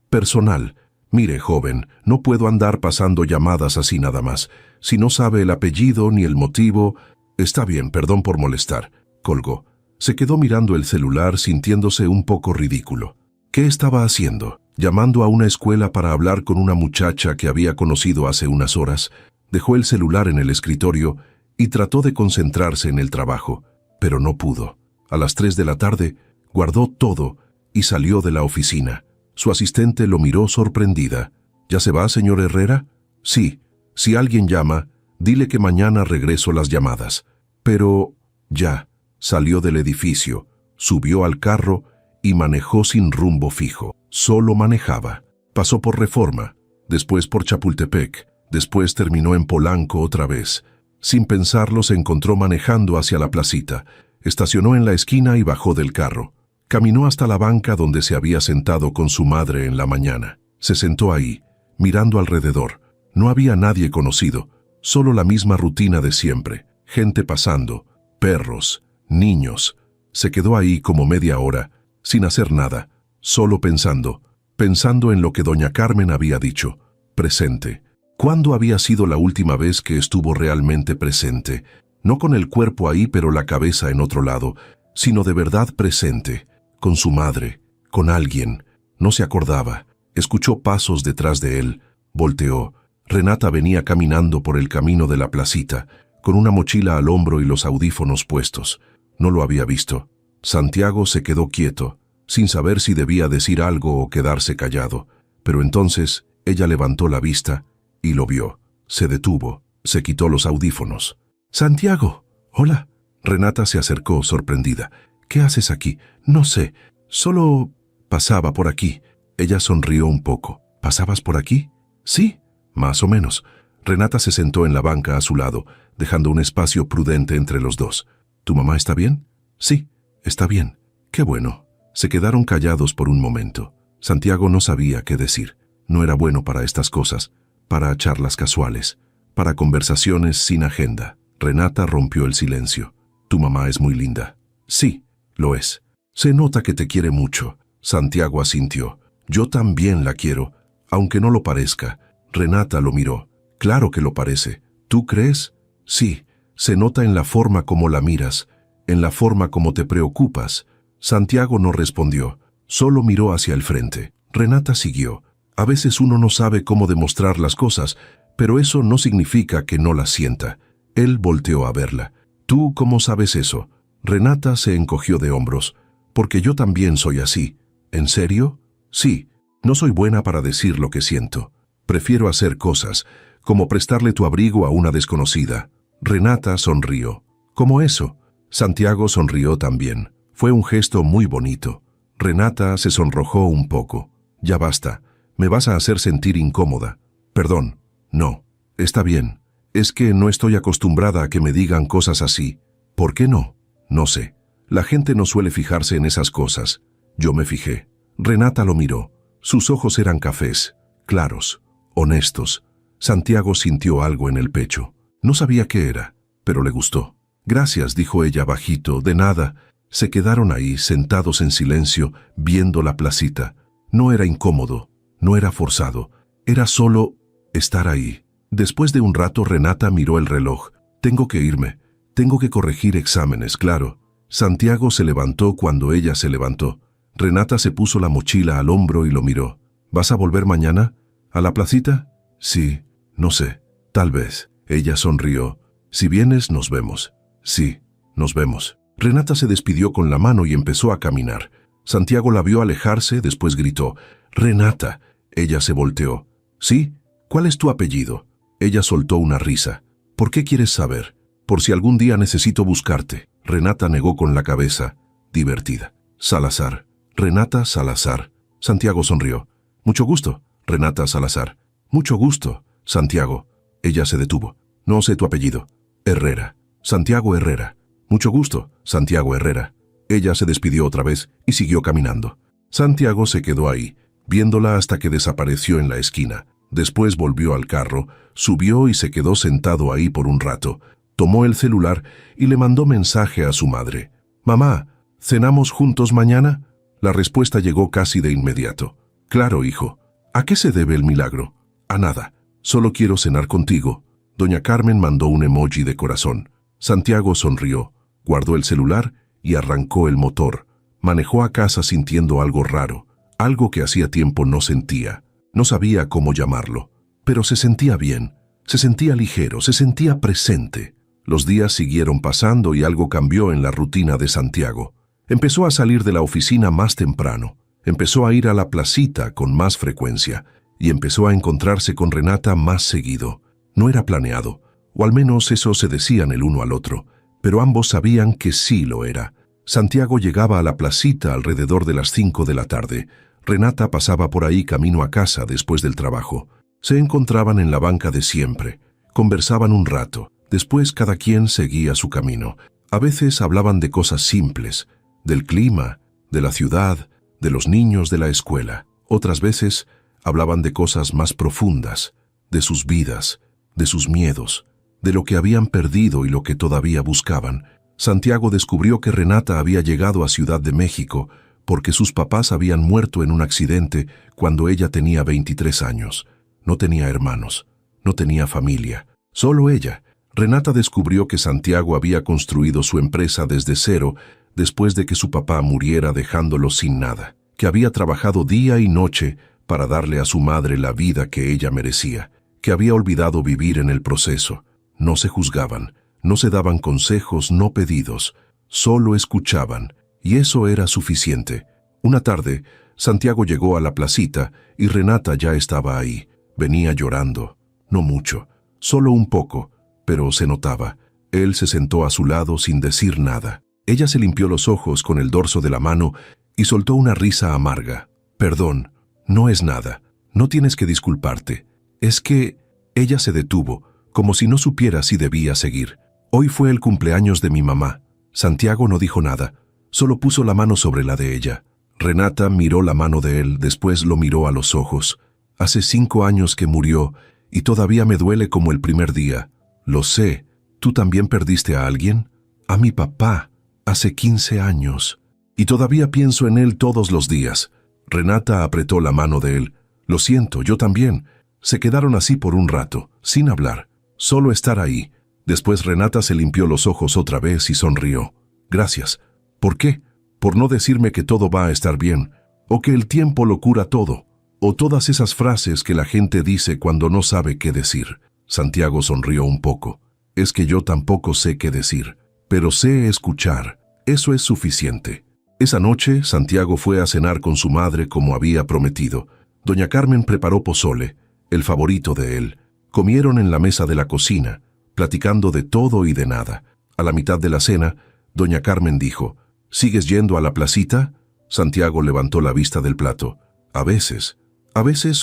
personal. Mire, joven, no puedo andar pasando llamadas así nada más. Si no sabe el apellido ni el motivo... Está bien, perdón por molestar. Colgó. Se quedó mirando el celular sintiéndose un poco ridículo. ¿Qué estaba haciendo? Llamando a una escuela para hablar con una muchacha que había conocido hace unas horas. Dejó el celular en el escritorio y trató de concentrarse en el trabajo, pero no pudo. A las 3 de la tarde, guardó todo y salió de la oficina. Su asistente lo miró sorprendida. ¿Ya se va, señor Herrera? Sí. Si alguien llama, dile que mañana regreso las llamadas. Pero... ya. Salió del edificio, subió al carro y manejó sin rumbo fijo. Solo manejaba. Pasó por Reforma, después por Chapultepec, después terminó en Polanco otra vez. Sin pensarlo se encontró manejando hacia la placita. Estacionó en la esquina y bajó del carro. Caminó hasta la banca donde se había sentado con su madre en la mañana. Se sentó ahí, mirando alrededor. No había nadie conocido, solo la misma rutina de siempre. Gente pasando, perros, niños. Se quedó ahí como media hora, sin hacer nada, solo pensando en lo que doña Carmen había dicho. Presente. ¿Cuándo había sido la última vez que estuvo realmente presente? No con el cuerpo ahí pero la cabeza en otro lado, sino de verdad presente. Con su madre, con alguien. No se acordaba. Escuchó pasos detrás de él. Volteó. Renata venía caminando por el camino de la placita, con una mochila al hombro y los audífonos puestos. No lo había visto. Santiago se quedó quieto, sin saber si debía decir algo o quedarse callado. Pero entonces ella levantó la vista y lo vio. Se detuvo, se quitó los audífonos. «Santiago, hola». Renata se acercó sorprendida. «¿Qué haces aquí?» «No sé, solo pasaba por aquí». Ella sonrió un poco. «¿Pasabas por aquí?» «Sí, más o menos». Renata se sentó en la banca a su lado, dejando un espacio prudente entre los dos. «¿Tu mamá está bien?» «Sí, está bien». «Qué bueno». Se quedaron callados por un momento. Santiago no sabía qué decir. No era bueno para estas cosas, para charlas casuales, para conversaciones sin agenda. Renata rompió el silencio. «Tu mamá es muy linda». «Sí, lo es». «Se nota que te quiere mucho». Santiago asintió. «Yo también la quiero, aunque no lo parezca». Renata lo miró. «Claro que lo parece. ¿Tú crees?» «Sí, se nota en la forma como la miras, en la forma como te preocupas». Santiago no respondió, solo miró hacia el frente. Renata siguió. «A veces uno no sabe cómo demostrar las cosas, pero eso no significa que no las sienta». Él volteó a verla. «¿Tú cómo sabes eso?» Renata se encogió de hombros. «Porque yo también soy así». «¿En serio?» «Sí, no soy buena para decir lo que siento. Prefiero hacer cosas, como prestarle tu abrigo a una desconocida». Renata sonrió. «¿Cómo eso?» Santiago sonrió también. Fue un gesto muy bonito. Renata se sonrojó un poco. «Ya basta. Me vas a hacer sentir incómoda». «Perdón». «No. Está bien. Es que no estoy acostumbrada a que me digan cosas así». «¿Por qué no?» «No sé. La gente no suele fijarse en esas cosas. Yo me fijé». Renata lo miró. Sus ojos eran cafés, claros, honestos. Santiago sintió algo en el pecho. No sabía qué era, pero le gustó. «Gracias», dijo ella bajito. «De nada». Se quedaron ahí, sentados en silencio, viendo la placita. No era incómodo, no era forzado, era solo estar ahí. Después de un rato Renata miró el reloj. «Tengo que irme, tengo que corregir exámenes, claro». Santiago se levantó cuando ella se levantó. Renata se puso la mochila al hombro y lo miró. «¿Vas a volver mañana? ¿A la placita?» «Sí, no sé, tal vez». Ella sonrió. «Si vienes, nos vemos». «Sí, nos vemos». Renata se despidió con la mano y empezó a caminar. Santiago la vio alejarse, después gritó: «Renata». Ella se volteó. «¿Sí? ¿Cuál es tu apellido?» Ella soltó una risa. «¿Por qué quieres saber?» «Por si algún día necesito buscarte». Renata negó con la cabeza, divertida. «Salazar». «Renata Salazar». Santiago sonrió. «Mucho gusto, Renata Salazar». «Mucho gusto, Santiago». Ella se detuvo. «No sé tu apellido». «Herrera». «Santiago Herrera». «Mucho gusto, Santiago Herrera». Ella se despidió otra vez y siguió caminando. Santiago se quedó ahí, viéndola hasta que desapareció en la esquina. Después volvió al carro, subió y se quedó sentado ahí por un rato. Tomó el celular y le mandó mensaje a su madre. «Mamá, ¿Cenamos juntos mañana? La respuesta llegó casi de inmediato. Claro, hijo. ¿A qué se debe el milagro? A nada. Solo quiero cenar contigo. Doña Carmen mandó un emoji de corazón. Santiago sonrió, guardó el celular y arrancó el motor. Manejó a casa sintiendo algo raro, algo que hacía tiempo no sentía. No sabía cómo llamarlo, pero se sentía bien, se sentía ligero, se sentía presente. Los días siguieron pasando y algo cambió en la rutina de Santiago. Empezó a salir de la oficina más temprano, empezó a ir a la placita con más frecuencia y empezó a encontrarse con Renata más seguido. No era planeado, o al menos eso se decían el uno al otro, pero ambos sabían que sí lo era. Santiago llegaba a la placita alrededor de las 5 de la tarde. Renata pasaba por ahí camino a casa después del trabajo. Se encontraban en la banca de siempre. Conversaban un rato. Después cada quien seguía su camino. A veces hablaban de cosas simples, del clima, de la ciudad, de los niños de la escuela. Otras veces hablaban de cosas más profundas, de sus vidas, de sus miedos, de lo que habían perdido y lo que todavía buscaban. Santiago descubrió que Renata había llegado a Ciudad de México porque sus papás habían muerto en un accidente cuando ella tenía 23 años. No tenía hermanos, no tenía familia, solo ella. Renata descubrió que Santiago había construido su empresa desde cero después de que su papá muriera dejándolo sin nada, que había trabajado día y noche para darle a su madre la vida que ella merecía, que había olvidado vivir en el proceso. No se juzgaban, no se daban consejos, no pedidos, solo escuchaban, y eso era suficiente. Una tarde, Santiago llegó a la placita y Renata ya estaba ahí. Venía llorando, no mucho, solo un poco, pero se notaba. Él se sentó a su lado sin decir nada. Ella se limpió los ojos con el dorso de la mano y soltó una risa amarga. Perdón, no es nada, no tienes que disculparte. Es que ella se detuvo, como si no supiera si debía seguir. Hoy fue el cumpleaños de mi mamá. Santiago no dijo nada, solo puso la mano sobre la de ella. Renata miró la mano de él, después lo miró a los ojos. Hace 5 años que murió y todavía me duele como el primer día. Lo sé, ¿tú también perdiste a alguien? A mi papá, hace 15 años. Y todavía pienso en él todos los días. Renata apretó la mano de él. Lo siento, yo también. Se quedaron así por un rato, sin hablar, solo estar ahí. Después Renata se limpió los ojos otra vez y sonrió. Gracias. ¿Por qué? Por no decirme que todo va a estar bien, o que el tiempo lo cura todo, o todas esas frases que la gente dice cuando no sabe qué decir. Santiago sonrió un poco. Es que yo tampoco sé qué decir, pero sé escuchar. Eso es suficiente. Esa noche, Santiago fue a cenar con su madre como había prometido. Doña Carmen preparó pozole, el favorito de él. Comieron en la mesa de la cocina, platicando de todo y de nada. A la mitad de la cena, doña Carmen dijo, ¿sigues yendo a la placita? Santiago levantó la vista del plato. A veces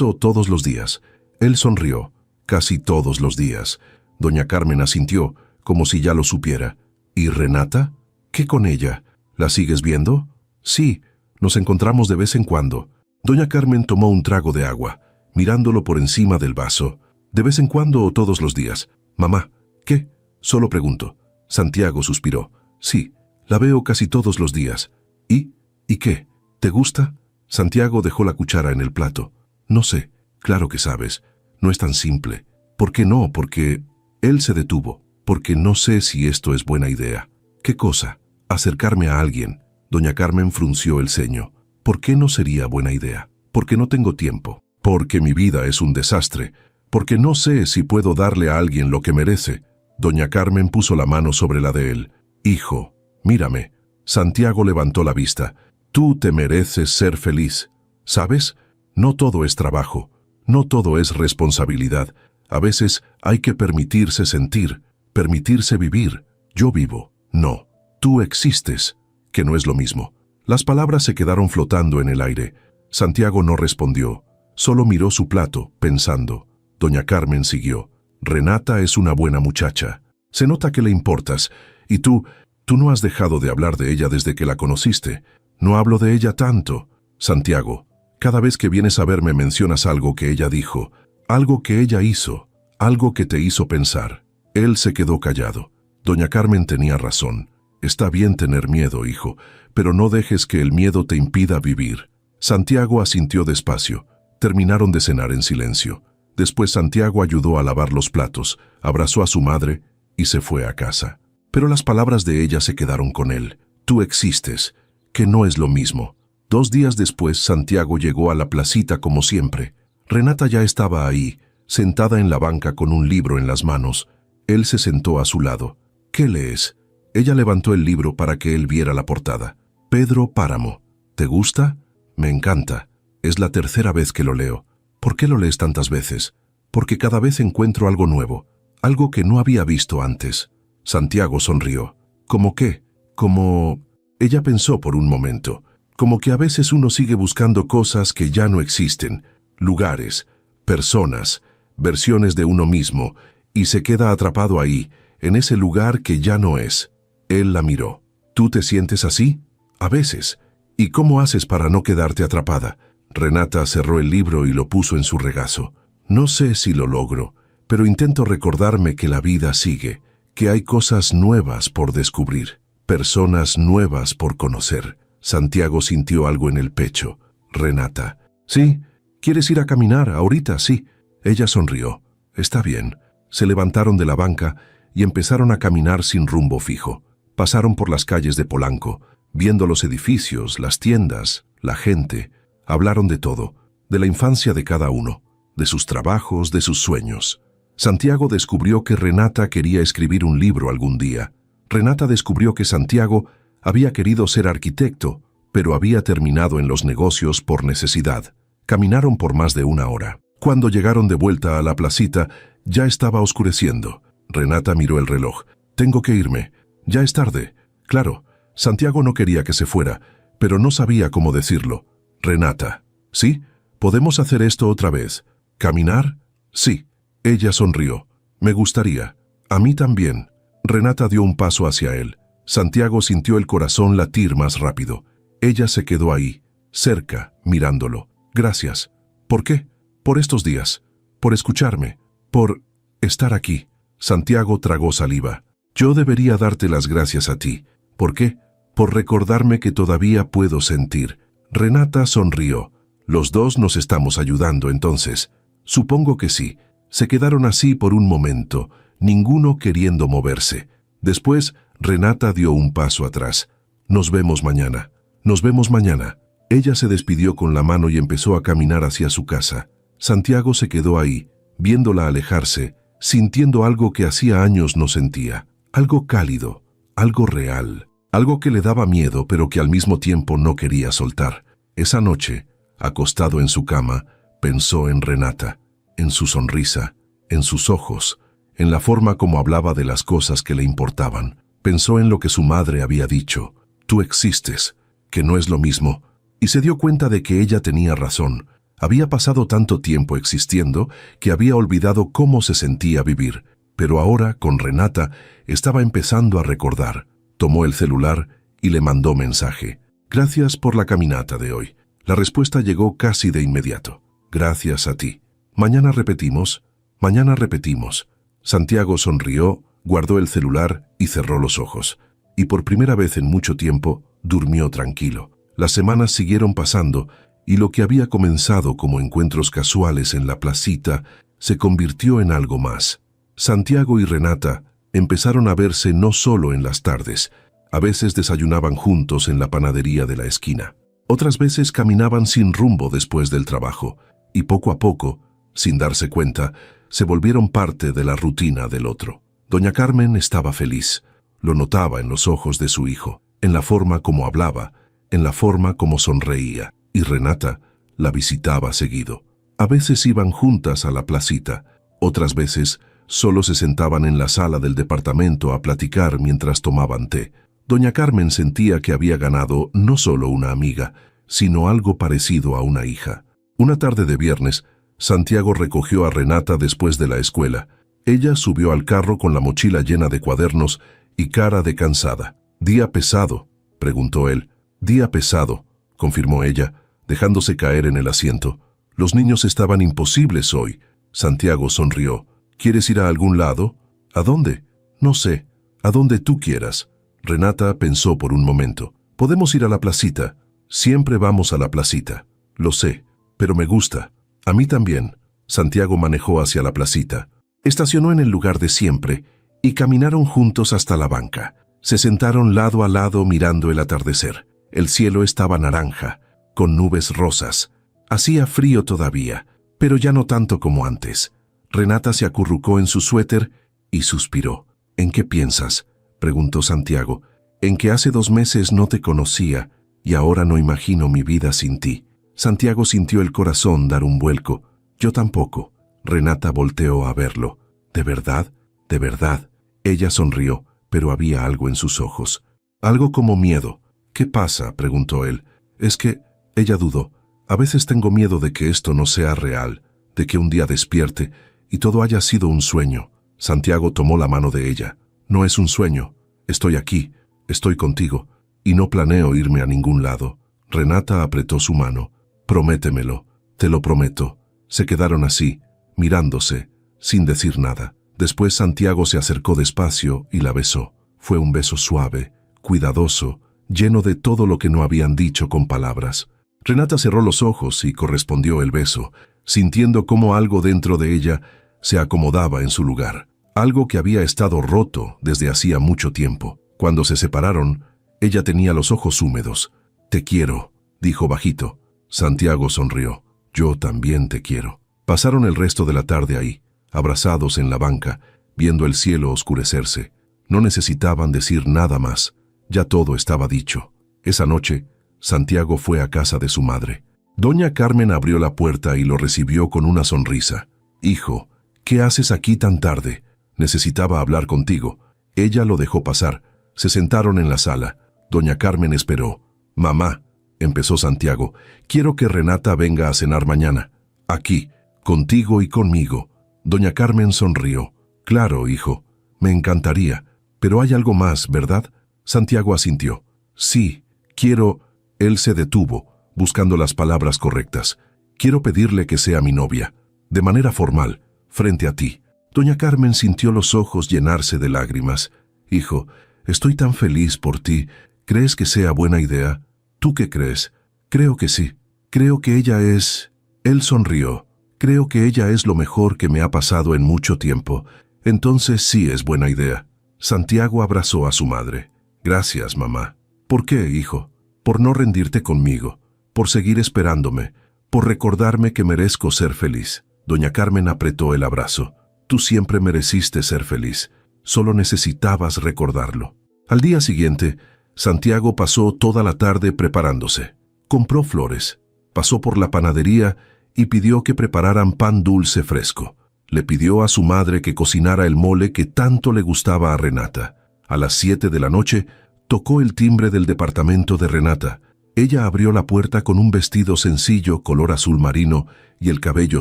o todos los días. Él sonrió. Casi todos los días. Doña Carmen asintió, como si ya lo supiera. ¿Y Renata? ¿Qué con ella? ¿La sigues viendo? Sí, nos encontramos de vez en cuando. Doña Carmen tomó un trago de agua, mirándolo por encima del vaso. ¿De vez en cuando o todos los días? Mamá, ¿qué? Solo pregunto. Santiago suspiró. Sí, la veo casi todos los días. ¿Y qué? ¿Te gusta? Santiago dejó la cuchara en el plato. No sé, claro que sabes. No es tan simple. ¿Por qué no? Porque... Él se detuvo. Porque no sé si esto es buena idea. ¿Qué cosa? Acercarme a alguien. Doña Carmen frunció el ceño. ¿Por qué no sería buena idea? Porque no tengo tiempo. Porque mi vida es un desastre. Porque no sé si puedo darle a alguien lo que merece. Doña Carmen puso la mano sobre la de él. Hijo, mírame. Santiago levantó la vista. Tú te mereces ser feliz. ¿Sabes? No todo es trabajo. No todo es responsabilidad. A veces hay que permitirse sentir, permitirse vivir. Yo vivo. No. Tú existes. Que no es lo mismo. Las palabras se quedaron flotando en el aire. Santiago no respondió. Solo miró su plato, pensando. Doña Carmen siguió. Renata es una buena muchacha. Se nota que le importas. Y tú no has dejado de hablar de ella desde que la conociste. No hablo de ella tanto. Santiago, cada vez que vienes a verme mencionas algo que ella dijo, algo que ella hizo, algo que te hizo pensar. Él se quedó callado. Doña Carmen tenía razón. Está bien tener miedo, hijo, pero no dejes que el miedo te impida vivir. Santiago asintió despacio. Terminaron de cenar en silencio. Después Santiago ayudó a lavar los platos, abrazó a su madre y se fue a casa. Pero las palabras de ella se quedaron con él. Tú existes, que no es lo mismo. 2 días después, Santiago llegó a la placita como siempre. Renata ya estaba ahí, sentada en la banca con un libro en las manos. Él se sentó a su lado. ¿Qué lees? Ella levantó el libro para que él viera la portada. Pedro Páramo. ¿Te gusta? Me encanta. Es la 3ª vez que lo leo. ¿Por qué lo lees tantas veces? Porque cada vez encuentro algo nuevo, algo que no había visto antes. Santiago sonrió. ¿Cómo qué? Como... Ella pensó por un momento. Como que a veces uno sigue buscando cosas que ya no existen, lugares, personas, versiones de uno mismo, y se queda atrapado ahí, en ese lugar que ya no es. Él la miró. ¿Tú te sientes así? A veces. ¿Y cómo haces para no quedarte atrapada? Renata cerró el libro y lo puso en su regazo. No sé si lo logro, pero intento recordarme que la vida sigue, que hay cosas nuevas por descubrir, personas nuevas por conocer. Santiago sintió algo en el pecho. Renata. Sí, ¿quieres ir a caminar ahorita? Sí. Ella sonrió. Está bien. Se levantaron de la banca y empezaron a caminar sin rumbo fijo. Pasaron por las calles de Polanco, viendo los edificios, las tiendas, la gente. Hablaron de todo, de la infancia de cada uno, de sus trabajos, de sus sueños. Santiago descubrió que Renata quería escribir un libro algún día. Renata descubrió que Santiago había querido ser arquitecto, pero había terminado en los negocios por necesidad. Caminaron por más de 1 hora. Cuando llegaron de vuelta a la placita, ya estaba oscureciendo. Renata miró el reloj. Tengo que irme. Ya es tarde. Claro, Santiago no quería que se fuera, pero no sabía cómo decirlo. Renata. ¿Sí? ¿Podemos hacer esto otra vez? ¿Caminar? Sí. Ella sonrió. Me gustaría. A mí también. Renata dio un paso hacia él. Santiago sintió el corazón latir más rápido. Ella se quedó ahí, cerca, mirándolo. Gracias. ¿Por qué? Por estos días. Por escucharme. Por estar aquí. Santiago tragó saliva. Yo debería darte las gracias a ti. ¿Por qué? Por recordarme que todavía puedo sentir. Renata sonrió. Los dos nos estamos ayudando entonces. Supongo que sí. Se quedaron así por un momento, ninguno queriendo moverse. Después, Renata dio un paso atrás. Nos vemos mañana. Nos vemos mañana. Ella se despidió con la mano y empezó a caminar hacia su casa. Santiago se quedó ahí, viéndola alejarse, sintiendo algo que hacía años no sentía. Algo cálido, algo real. Algo que le daba miedo, pero que al mismo tiempo no quería soltar. Esa noche, acostado en su cama, pensó en Renata, en su sonrisa, en sus ojos, en la forma como hablaba de las cosas que le importaban. Pensó en lo que su madre había dicho. Tú existes, que no es lo mismo. Y se dio cuenta de que ella tenía razón. Había pasado tanto tiempo existiendo que había olvidado cómo se sentía vivir. Pero ahora, con Renata, estaba empezando a recordar. Tomó el celular y le mandó mensaje. Gracias por la caminata de hoy. La respuesta llegó casi de inmediato. Gracias a ti. Mañana repetimos. Mañana repetimos. Santiago sonrió, guardó el celular y cerró los ojos. Y por primera vez en mucho tiempo, durmió tranquilo. Las semanas siguieron pasando y lo que había comenzado como encuentros casuales en la placita se convirtió en algo más. Santiago y Renata empezaron a verse no solo en las tardes. A veces desayunaban juntos en la panadería de la esquina. Otras veces caminaban sin rumbo después del trabajo. Y poco a poco, sin darse cuenta, se volvieron parte de la rutina del otro. Doña Carmen estaba feliz. Lo notaba en los ojos de su hijo, en la forma como hablaba, en la forma como sonreía. Y Renata la visitaba seguido. A veces iban juntas a la placita. Otras veces solo se sentaban en la sala del departamento a platicar mientras tomaban té. Doña Carmen sentía que había ganado no solo una amiga, sino algo parecido a una hija. Una tarde de viernes, Santiago recogió a Renata después de la escuela. Ella subió al carro con la mochila llena de cuadernos y cara de cansada. «¿Día pesado?», preguntó él. «Día pesado», confirmó ella, dejándose caer en el asiento. «Los niños estaban imposibles hoy». Santiago sonrió. «¿Quieres ir a algún lado?». «¿A dónde?». «No sé. A donde tú quieras». Renata pensó por un momento. Podemos ir a la placita. Siempre vamos a la placita. Lo sé, pero me gusta. A mí también. Santiago manejó hacia la placita. Estacionó en el lugar de siempre y caminaron juntos hasta la banca. Se sentaron lado a lado mirando el atardecer. El cielo estaba naranja, con nubes rosas. Hacía frío todavía, pero ya no tanto como antes. Renata se acurrucó en su suéter y suspiró. ¿En qué piensas?, preguntó Santiago. En que hace 2 meses no te conocía y ahora no imagino mi vida sin ti. Santiago sintió el corazón dar un vuelco. Yo tampoco. Renata volteó a verlo. ¿De verdad? ¿De verdad? Ella sonrió, pero había algo en sus ojos. Algo como miedo. ¿Qué pasa?, preguntó él. Es que... Ella dudó. A veces tengo miedo de que esto no sea real, de que un día despierte y todo haya sido un sueño. Santiago tomó la mano de ella. No es un sueño. Estoy aquí, estoy contigo, y no planeo irme a ningún lado. Renata apretó su mano. Prométemelo, te lo prometo. Se quedaron así, mirándose, sin decir nada. Después Santiago se acercó despacio y la besó. Fue un beso suave, cuidadoso, lleno de todo lo que no habían dicho con palabras. Renata cerró los ojos y correspondió el beso, sintiendo cómo algo dentro de ella se acomodaba en su lugar. Algo que había estado roto desde hacía mucho tiempo. Cuando se separaron, ella tenía los ojos húmedos. «Te quiero», dijo bajito. Santiago sonrió. «Yo también te quiero». Pasaron el resto de la tarde ahí, abrazados en la banca, viendo el cielo oscurecerse. No necesitaban decir nada más. Ya todo estaba dicho. Esa noche, Santiago fue a casa de su madre. Doña Carmen abrió la puerta y lo recibió con una sonrisa. «Hijo, ¿qué haces aquí tan tarde? Necesitaba hablar contigo». Ella lo dejó pasar. Se sentaron en la sala. Doña Carmen esperó. «Mamá», empezó Santiago, «quiero que Renata venga a cenar mañana. Aquí, contigo y conmigo». Doña Carmen sonrió. «Claro, hijo, me encantaría. Pero hay algo más, ¿verdad?». Santiago asintió. «Sí, quiero...». Él se detuvo, buscando las palabras correctas. «Quiero pedirle que sea mi novia, de manera formal, frente a ti». Doña Carmen sintió los ojos llenarse de lágrimas. «Hijo, estoy tan feliz por ti. ¿Crees que sea buena idea? ¿Tú qué crees?». «Creo que sí. Creo que ella es...». Él sonrió. «Creo que ella es lo mejor que me ha pasado en mucho tiempo. Entonces sí es buena idea». Santiago abrazó a su madre. «Gracias, mamá». «¿Por qué, hijo?». «Por no rendirte conmigo, por seguir esperándome, por recordarme que merezco ser feliz». Doña Carmen apretó el abrazo. «Tú siempre mereciste ser feliz. Solo necesitabas recordarlo». Al día siguiente, Santiago pasó toda la tarde preparándose. Compró flores, pasó por la panadería y pidió que prepararan pan dulce fresco. Le pidió a su madre que cocinara el mole que tanto le gustaba a Renata. A las 7 de la noche, tocó el timbre del departamento de Renata. Ella abrió la puerta con un vestido sencillo color azul marino y el cabello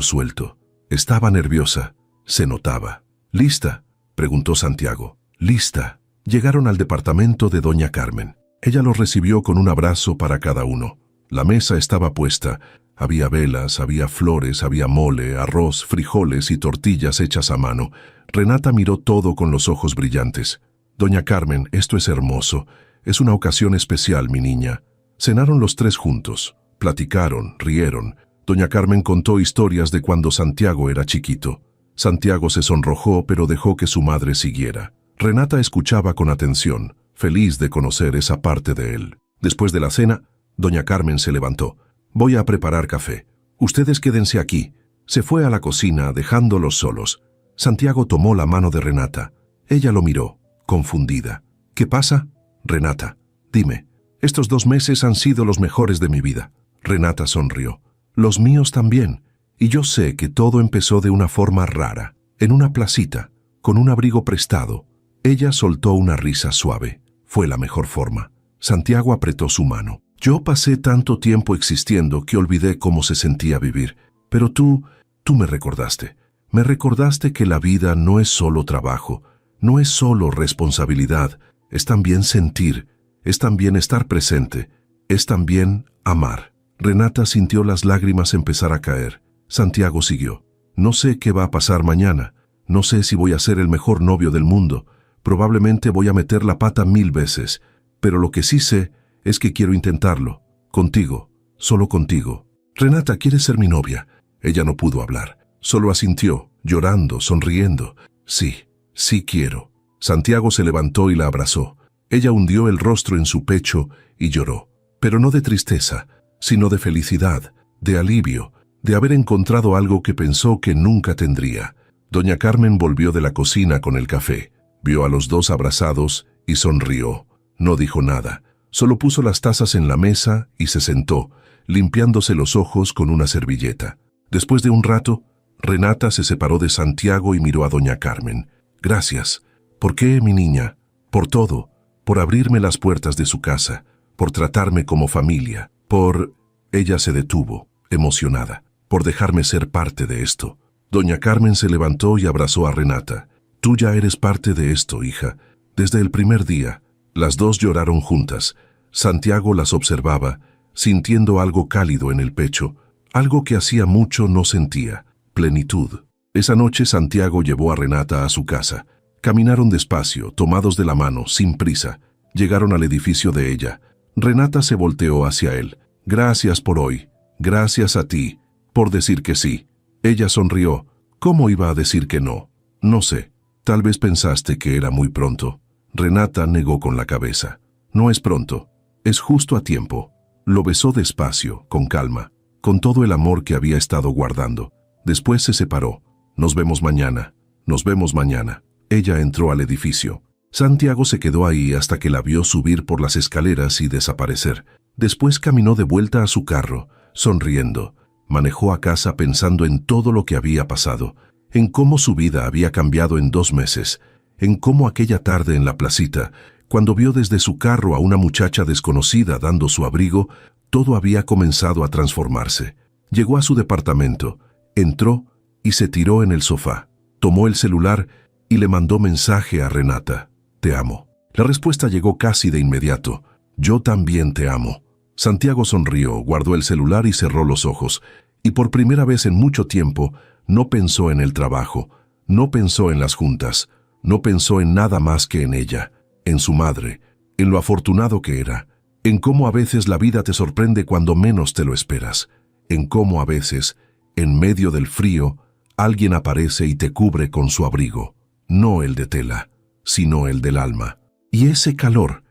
suelto. Estaba nerviosa, se notaba. «¿Lista?», preguntó Santiago. «Lista». Llegaron al departamento de Doña Carmen. Ella los recibió con un abrazo para cada uno. La mesa estaba puesta. Había velas, había flores, había mole, arroz, frijoles y tortillas hechas a mano. Renata miró todo con los ojos brillantes. «Doña Carmen, esto es hermoso. Es una ocasión especial, mi niña». Cenaron los 3 juntos. Platicaron, rieron. Doña Carmen contó historias de cuando Santiago era chiquito. Santiago se sonrojó, pero dejó que su madre siguiera. Renata escuchaba con atención, feliz de conocer esa parte de él. Después de la cena, Doña Carmen se levantó. «Voy a preparar café. Ustedes quédense aquí». Se fue a la cocina, dejándolos solos. Santiago tomó la mano de Renata. Ella lo miró, confundida. «¿Qué pasa?». «Renata, dime, estos 2 meses han sido los mejores de mi vida». Renata sonrió. «Los míos también. Y yo sé que todo empezó de una forma rara, en una placita, con un abrigo prestado». Ella soltó una risa suave. Fue la mejor forma. Santiago apretó su mano. «Yo pasé tanto tiempo existiendo que olvidé cómo se sentía vivir. Pero tú me recordaste. Me recordaste que la vida no es solo trabajo, no es solo responsabilidad, es también sentir, es también estar presente, es también amar». Renata sintió las lágrimas empezar a caer. Santiago siguió. «No sé qué va a pasar mañana, no sé si voy a ser el mejor novio del mundo, Probablemente voy a meter la pata 1000 veces, pero lo que sí sé es que quiero intentarlo. Contigo, solo contigo. Renata, ¿quieres ser mi novia? Ella no pudo hablar. Solo asintió, llorando, sonriendo. Sí, sí quiero. Santiago se levantó y la abrazó. Ella hundió el rostro en su pecho y lloró. Pero no de tristeza, sino de felicidad, de alivio, de haber encontrado algo que pensó que nunca tendría. Doña Carmen volvió de la cocina con el café. Vio a los dos abrazados y sonrió. No dijo nada. Solo puso las tazas en la mesa y se sentó, limpiándose los ojos con una servilleta. Después de un rato, Renata se separó de Santiago y miró a doña Carmen. Gracias. ¿Por qué, mi niña? Por todo. Por abrirme las puertas de su casa. Por tratarme como familia. Por... Ella se detuvo, emocionada. Por dejarme ser parte de esto. Doña Carmen se levantó y abrazó a Renata. Tú ya eres parte de esto, hija. Desde el primer día. Las dos lloraron juntas. Santiago las observaba, sintiendo algo cálido en el pecho, algo que hacía mucho no sentía, plenitud. Esa noche Santiago llevó a Renata a su casa. Caminaron despacio, tomados de la mano, sin prisa. Llegaron al edificio de ella. Renata se volteó hacia él. Gracias por hoy. Gracias a ti, por decir que sí. Ella sonrió. ¿Cómo iba a decir que no? No sé. Tal vez pensaste que era muy pronto. Renata negó con la cabeza. No es pronto. Es justo a tiempo. Lo besó despacio, con calma, con todo el amor que había estado guardando. Después se separó. Nos vemos mañana. Nos vemos mañana. Ella entró al edificio. Santiago se quedó ahí hasta que la vio subir por las escaleras y desaparecer. Después caminó de vuelta a su carro, sonriendo. Manejó a casa pensando en todo lo que había pasado, en cómo su vida había cambiado en 2 meses, en cómo aquella tarde en la placita, cuando vio desde su carro a una muchacha desconocida dando su abrigo, todo había comenzado a transformarse. Llegó a su departamento, entró y se tiró en el sofá. Tomó el celular y le mandó mensaje a Renata. Te amo. La respuesta llegó casi de inmediato. Yo también te amo. Santiago sonrió, guardó el celular y cerró los ojos. Y por primera vez en mucho tiempo, no pensó en el trabajo, no pensó en las juntas, no pensó en nada más que en ella, en su madre, en lo afortunado que era, en cómo a veces la vida te sorprende cuando menos te lo esperas, en cómo a veces, en medio del frío, alguien aparece y te cubre con su abrigo, no el de tela, sino el del alma. Y ese calor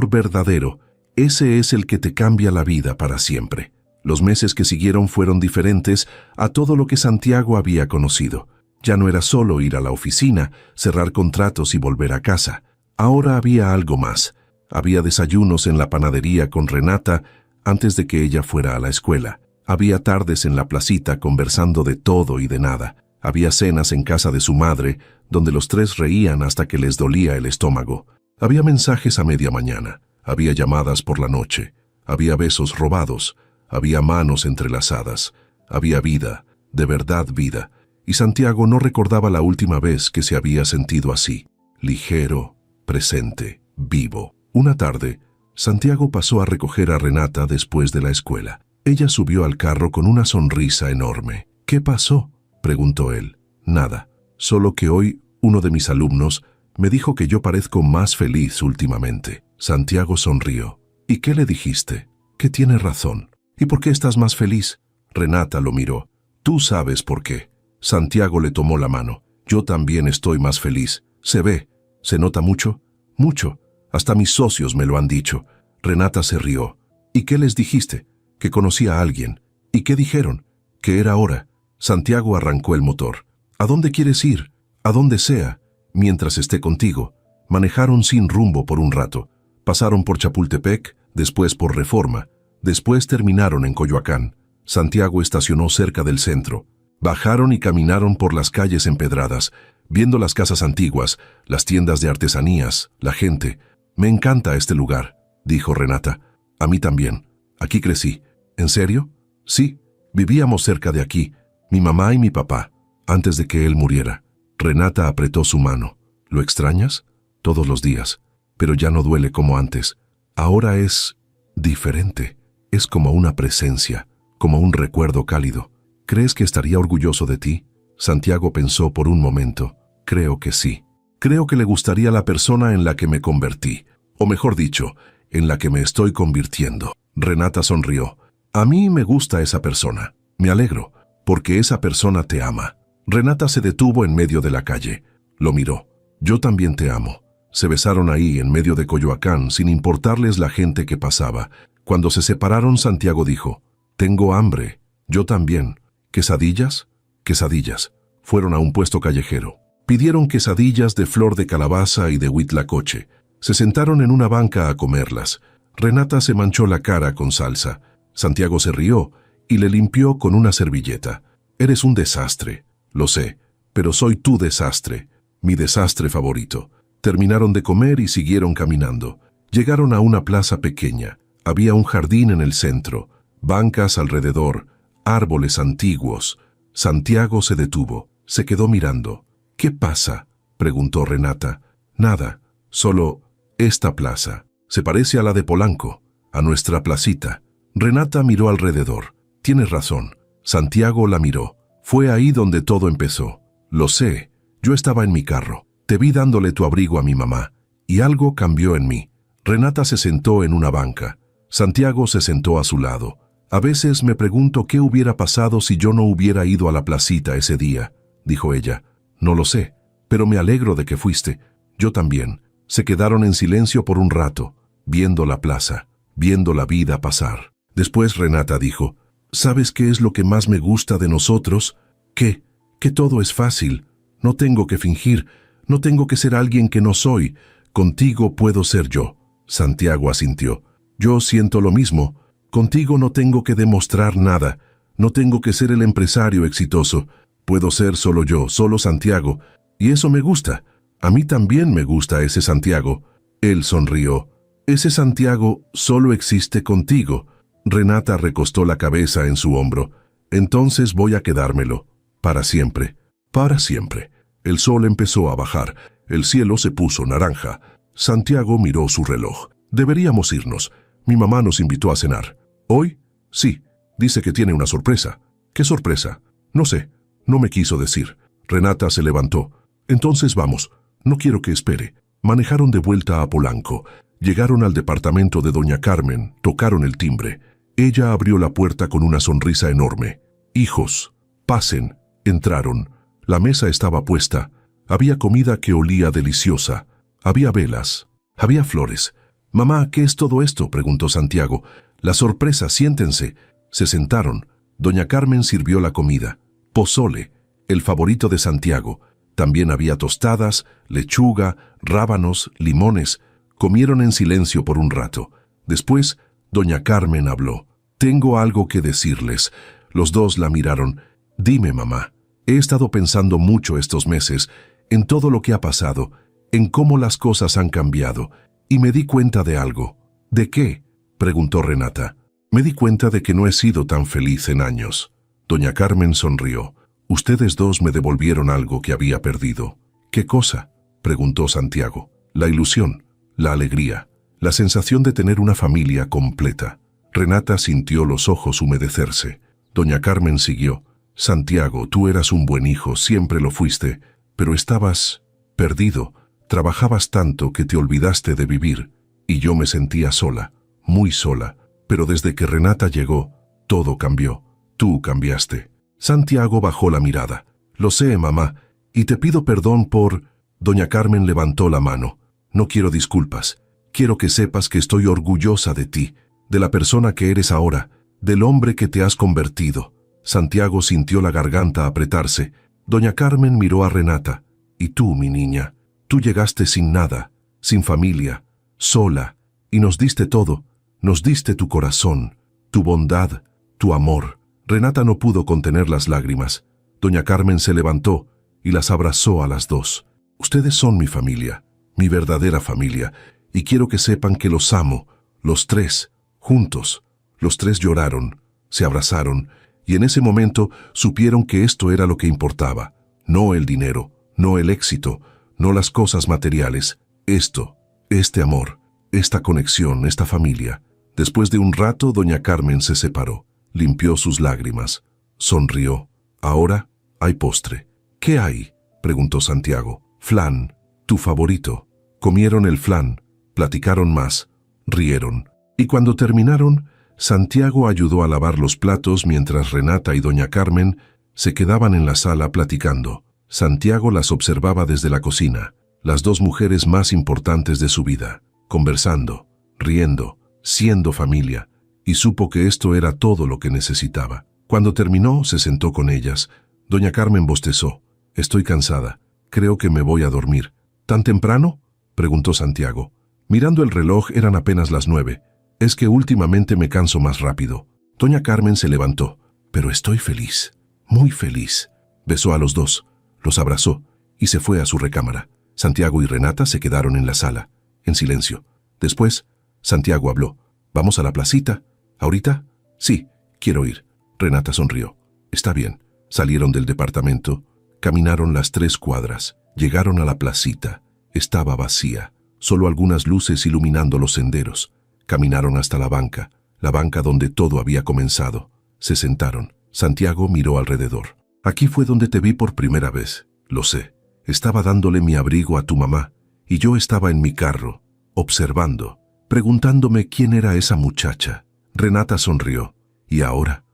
verdadero, ese es el que te cambia la vida para siempre. Los meses que siguieron fueron diferentes a todo lo que Santiago había conocido. Ya no era solo ir a la oficina, cerrar contratos y volver a casa. Ahora había algo más. Había desayunos en la panadería con Renata antes de que ella fuera a la escuela. Había tardes en la placita conversando de todo y de nada. Había cenas en casa de su madre, donde los tres reían hasta que les dolía el estómago. Había mensajes a media mañana. Había llamadas por la noche. Había besos robados. Había manos entrelazadas. Había vida, de verdad vida. Y Santiago no recordaba la última vez que se había sentido así. Ligero, presente, vivo. Una tarde, Santiago pasó a recoger a Renata después de la escuela. Ella subió al carro con una sonrisa enorme. ¿Qué pasó?, preguntó él. Nada, solo que hoy uno de mis alumnos me dijo que yo parezco más feliz últimamente. Santiago sonrió. ¿Y qué le dijiste? Que tiene razón. ¿Y por qué estás más feliz? Renata lo miró. Tú sabes por qué. Santiago le tomó la mano. Yo también estoy más feliz. Se ve. ¿Se nota mucho? Mucho. Hasta mis socios me lo han dicho. Renata se rió. ¿Y qué les dijiste? Que conocía a alguien. ¿Y qué dijeron? Que era hora. Santiago arrancó el motor. ¿A dónde quieres ir? A donde sea, mientras esté contigo. Manejaron sin rumbo por un rato. Pasaron por Chapultepec, después por Reforma. Después terminaron en Coyoacán. Santiago estacionó cerca del centro. Bajaron y caminaron por las calles empedradas, viendo las casas antiguas, las tiendas de artesanías, la gente. Me encanta este lugar, dijo Renata. A mí también. Aquí crecí. ¿En serio? Sí, vivíamos cerca de aquí, mi mamá y mi papá, antes de que él muriera. Renata apretó su mano. ¿Lo extrañas? Todos los días. Pero ya no duele como antes. Ahora es diferente. Es como una presencia, como un recuerdo cálido. ¿Crees que estaría orgulloso de ti? Santiago pensó por un momento. Creo que sí. Creo que le gustaría la persona en la que me convertí, o mejor dicho, en la que me estoy convirtiendo. Renata sonrió. A mí me gusta esa persona. Me alegro, porque esa persona te ama. Renata se detuvo en medio de la calle. Lo miró. Yo también te amo. Se besaron ahí en medio de Coyoacán sin importarles la gente que pasaba. Cuando se separaron, Santiago dijo: «Tengo hambre». «Yo también». «¿Quesadillas?» «Quesadillas». Fueron a un puesto callejero. Pidieron quesadillas de flor de calabaza y de huitlacoche. Se sentaron en una banca a comerlas. Renata se manchó la cara con salsa. Santiago se rió y le limpió con una servilleta. «Eres un desastre». «Lo sé, pero soy tu desastre, mi desastre favorito». Terminaron de comer y siguieron caminando. Llegaron a una plaza pequeña. Había un jardín en el centro, bancas alrededor, árboles antiguos. Santiago se detuvo, se quedó mirando. «¿Qué pasa?», preguntó Renata. «Nada, solo esta plaza. Se parece a la de Polanco, a nuestra placita». Renata miró alrededor. «Tienes razón». Santiago la miró. «Fue ahí donde todo empezó». «Lo sé, yo estaba en mi carro. Te vi dándole tu abrigo a mi mamá, y algo cambió en mí». Renata se sentó en una banca. Santiago se sentó a su lado. «A veces me pregunto qué hubiera pasado si yo no hubiera ido a la placita ese día», dijo ella. «No lo sé, pero me alegro de que fuiste». «Yo también». Se quedaron en silencio por un rato, viendo la plaza, viendo la vida pasar. Después Renata dijo: «¿Sabes qué es lo que más me gusta de nosotros? ¿Qué? Que todo es fácil. No tengo que fingir. No tengo que ser alguien que no soy. Contigo puedo ser yo». Santiago asintió. «Yo siento lo mismo. Contigo no tengo que demostrar nada. No tengo que ser el empresario exitoso. Puedo ser solo yo, solo Santiago. Y eso me gusta. A mí también me gusta ese Santiago». Él sonrió. «Ese Santiago solo existe contigo». Renata recostó la cabeza en su hombro. «Entonces voy a quedármelo. Para siempre. Para siempre». El sol empezó a bajar. El cielo se puso naranja. Santiago miró su reloj. «Deberíamos irnos. Mi mamá nos invitó a cenar». «¿Hoy?» «Sí. Dice que tiene una sorpresa». «¿Qué sorpresa?» «No sé. No me quiso decir». Renata se levantó. «Entonces vamos. No quiero que espere». Manejaron de vuelta a Polanco. Llegaron al departamento de doña Carmen. Tocaron el timbre. Ella abrió la puerta con una sonrisa enorme. «Hijos, pasen». Entraron. La mesa estaba puesta. Había comida que olía deliciosa. Había velas. Había flores. «Mamá, ¿qué es todo esto?», preguntó Santiago. «La sorpresa, siéntense». Se sentaron. Doña Carmen sirvió la comida. Pozole, el favorito de Santiago. También había tostadas, lechuga, rábanos, limones. Comieron en silencio por un rato. Después, doña Carmen habló. «Tengo algo que decirles». Los dos la miraron. «Dime, mamá». «He estado pensando mucho estos meses en todo lo que ha pasado, en cómo las cosas han cambiado, y me di cuenta de algo». «¿De qué?», preguntó Renata. «Me di cuenta de que no he sido tan feliz en años». Doña Carmen sonrió. «Ustedes dos me devolvieron algo que había perdido». «¿Qué cosa?», preguntó Santiago. «La ilusión, la alegría, la sensación de tener una familia completa». Renata sintió los ojos humedecerse. Doña Carmen siguió. «Santiago, tú eras un buen hijo, siempre lo fuiste, pero estabas perdido. Trabajabas tanto que te olvidaste de vivir, y yo me sentía sola, muy sola. Pero desde que Renata llegó, todo cambió. Tú cambiaste». Santiago bajó la mirada. «Lo sé, mamá, y te pido perdón por...». Doña Carmen levantó la mano. «No quiero disculpas. Quiero que sepas que estoy orgullosa de ti, de la persona que eres ahora, del hombre que te has convertido». Santiago sintió la garganta apretarse. Doña Carmen miró a Renata. «Y tú, mi niña, tú llegaste sin nada, sin familia, sola, y nos diste todo. Nos diste tu corazón, tu bondad, tu amor». Renata no pudo contener las lágrimas. Doña Carmen se levantó y las abrazó a las dos. «Ustedes son mi familia, mi verdadera familia, y quiero que sepan que los amo, los tres, juntos». Los tres lloraron, se abrazaron, y en ese momento supieron que esto era lo que importaba. No el dinero, no el éxito, no las cosas materiales. Esto, este amor, esta conexión, esta familia. Después de un rato, doña Carmen se separó. Limpió sus lágrimas. Sonrió. «Ahora hay postre». «¿Qué hay?», preguntó Santiago. «Flan». tu favorito. Comieron el flan, platicaron más, rieron. Y cuando terminaron, Santiago ayudó a lavar los platos mientras Renata y doña Carmen se quedaban en la sala platicando. Santiago las observaba desde la cocina, las dos mujeres más importantes de su vida, conversando, riendo, siendo familia, y supo que esto era todo lo que necesitaba. Cuando terminó, se sentó con ellas. Doña Carmen bostezó. Estoy cansada. Creo que me voy a dormir. ¿Tan temprano?, preguntó Santiago. Mirando el reloj, eran apenas las 9. Es que últimamente me canso más rápido. Doña Carmen se levantó. Pero estoy feliz, muy feliz. Besó a los dos, los abrazó y se fue a su recámara. Santiago y Renata se quedaron en la sala, en silencio. Después, Santiago habló. ¿Vamos a la placita? ¿Ahorita? Sí, quiero ir. Renata sonrió. Está bien. Salieron del departamento, caminaron las 3 cuadras, llegaron a la placita. Estaba vacía, solo algunas luces iluminando los senderos. Caminaron hasta la banca donde todo había comenzado. Se sentaron. Santiago miró alrededor. Aquí fue donde te vi por primera vez. Lo sé. Estaba dándole mi abrigo a tu mamá y yo estaba en mi carro, observando, preguntándome quién era esa muchacha. Renata sonrió. Y ahora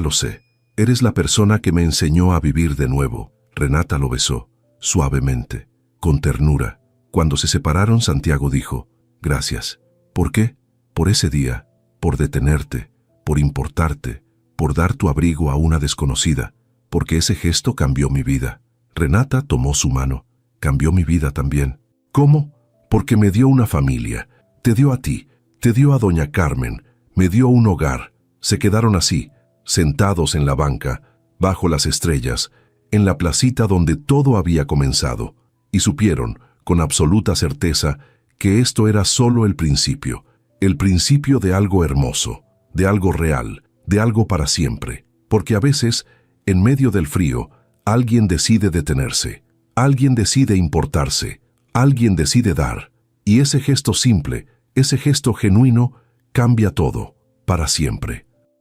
lo sé. Eres la persona que me enseñó a vivir de nuevo. Renata lo besó, suavemente, con ternura. Cuando se separaron, Santiago dijo, gracias. ¿Por qué? Por ese día, por detenerte, por importarte, por dar tu abrigo a una desconocida, porque ese gesto cambió mi vida. Renata tomó su mano. Cambió mi vida también. ¿Cómo? Porque me dio una familia. Te dio a ti, te dio a doña Carmen, me dio un hogar. Se quedaron así, sentados en la banca, bajo las estrellas, en la placita donde todo había comenzado, y supieron, con absoluta certeza, que esto era solo el principio de algo hermoso, de algo real, de algo para siempre, porque a veces, en medio del frío, alguien decide detenerse, alguien decide importarse, alguien decide dar, y ese gesto simple, ese gesto genuino, cambia todo, para siempre.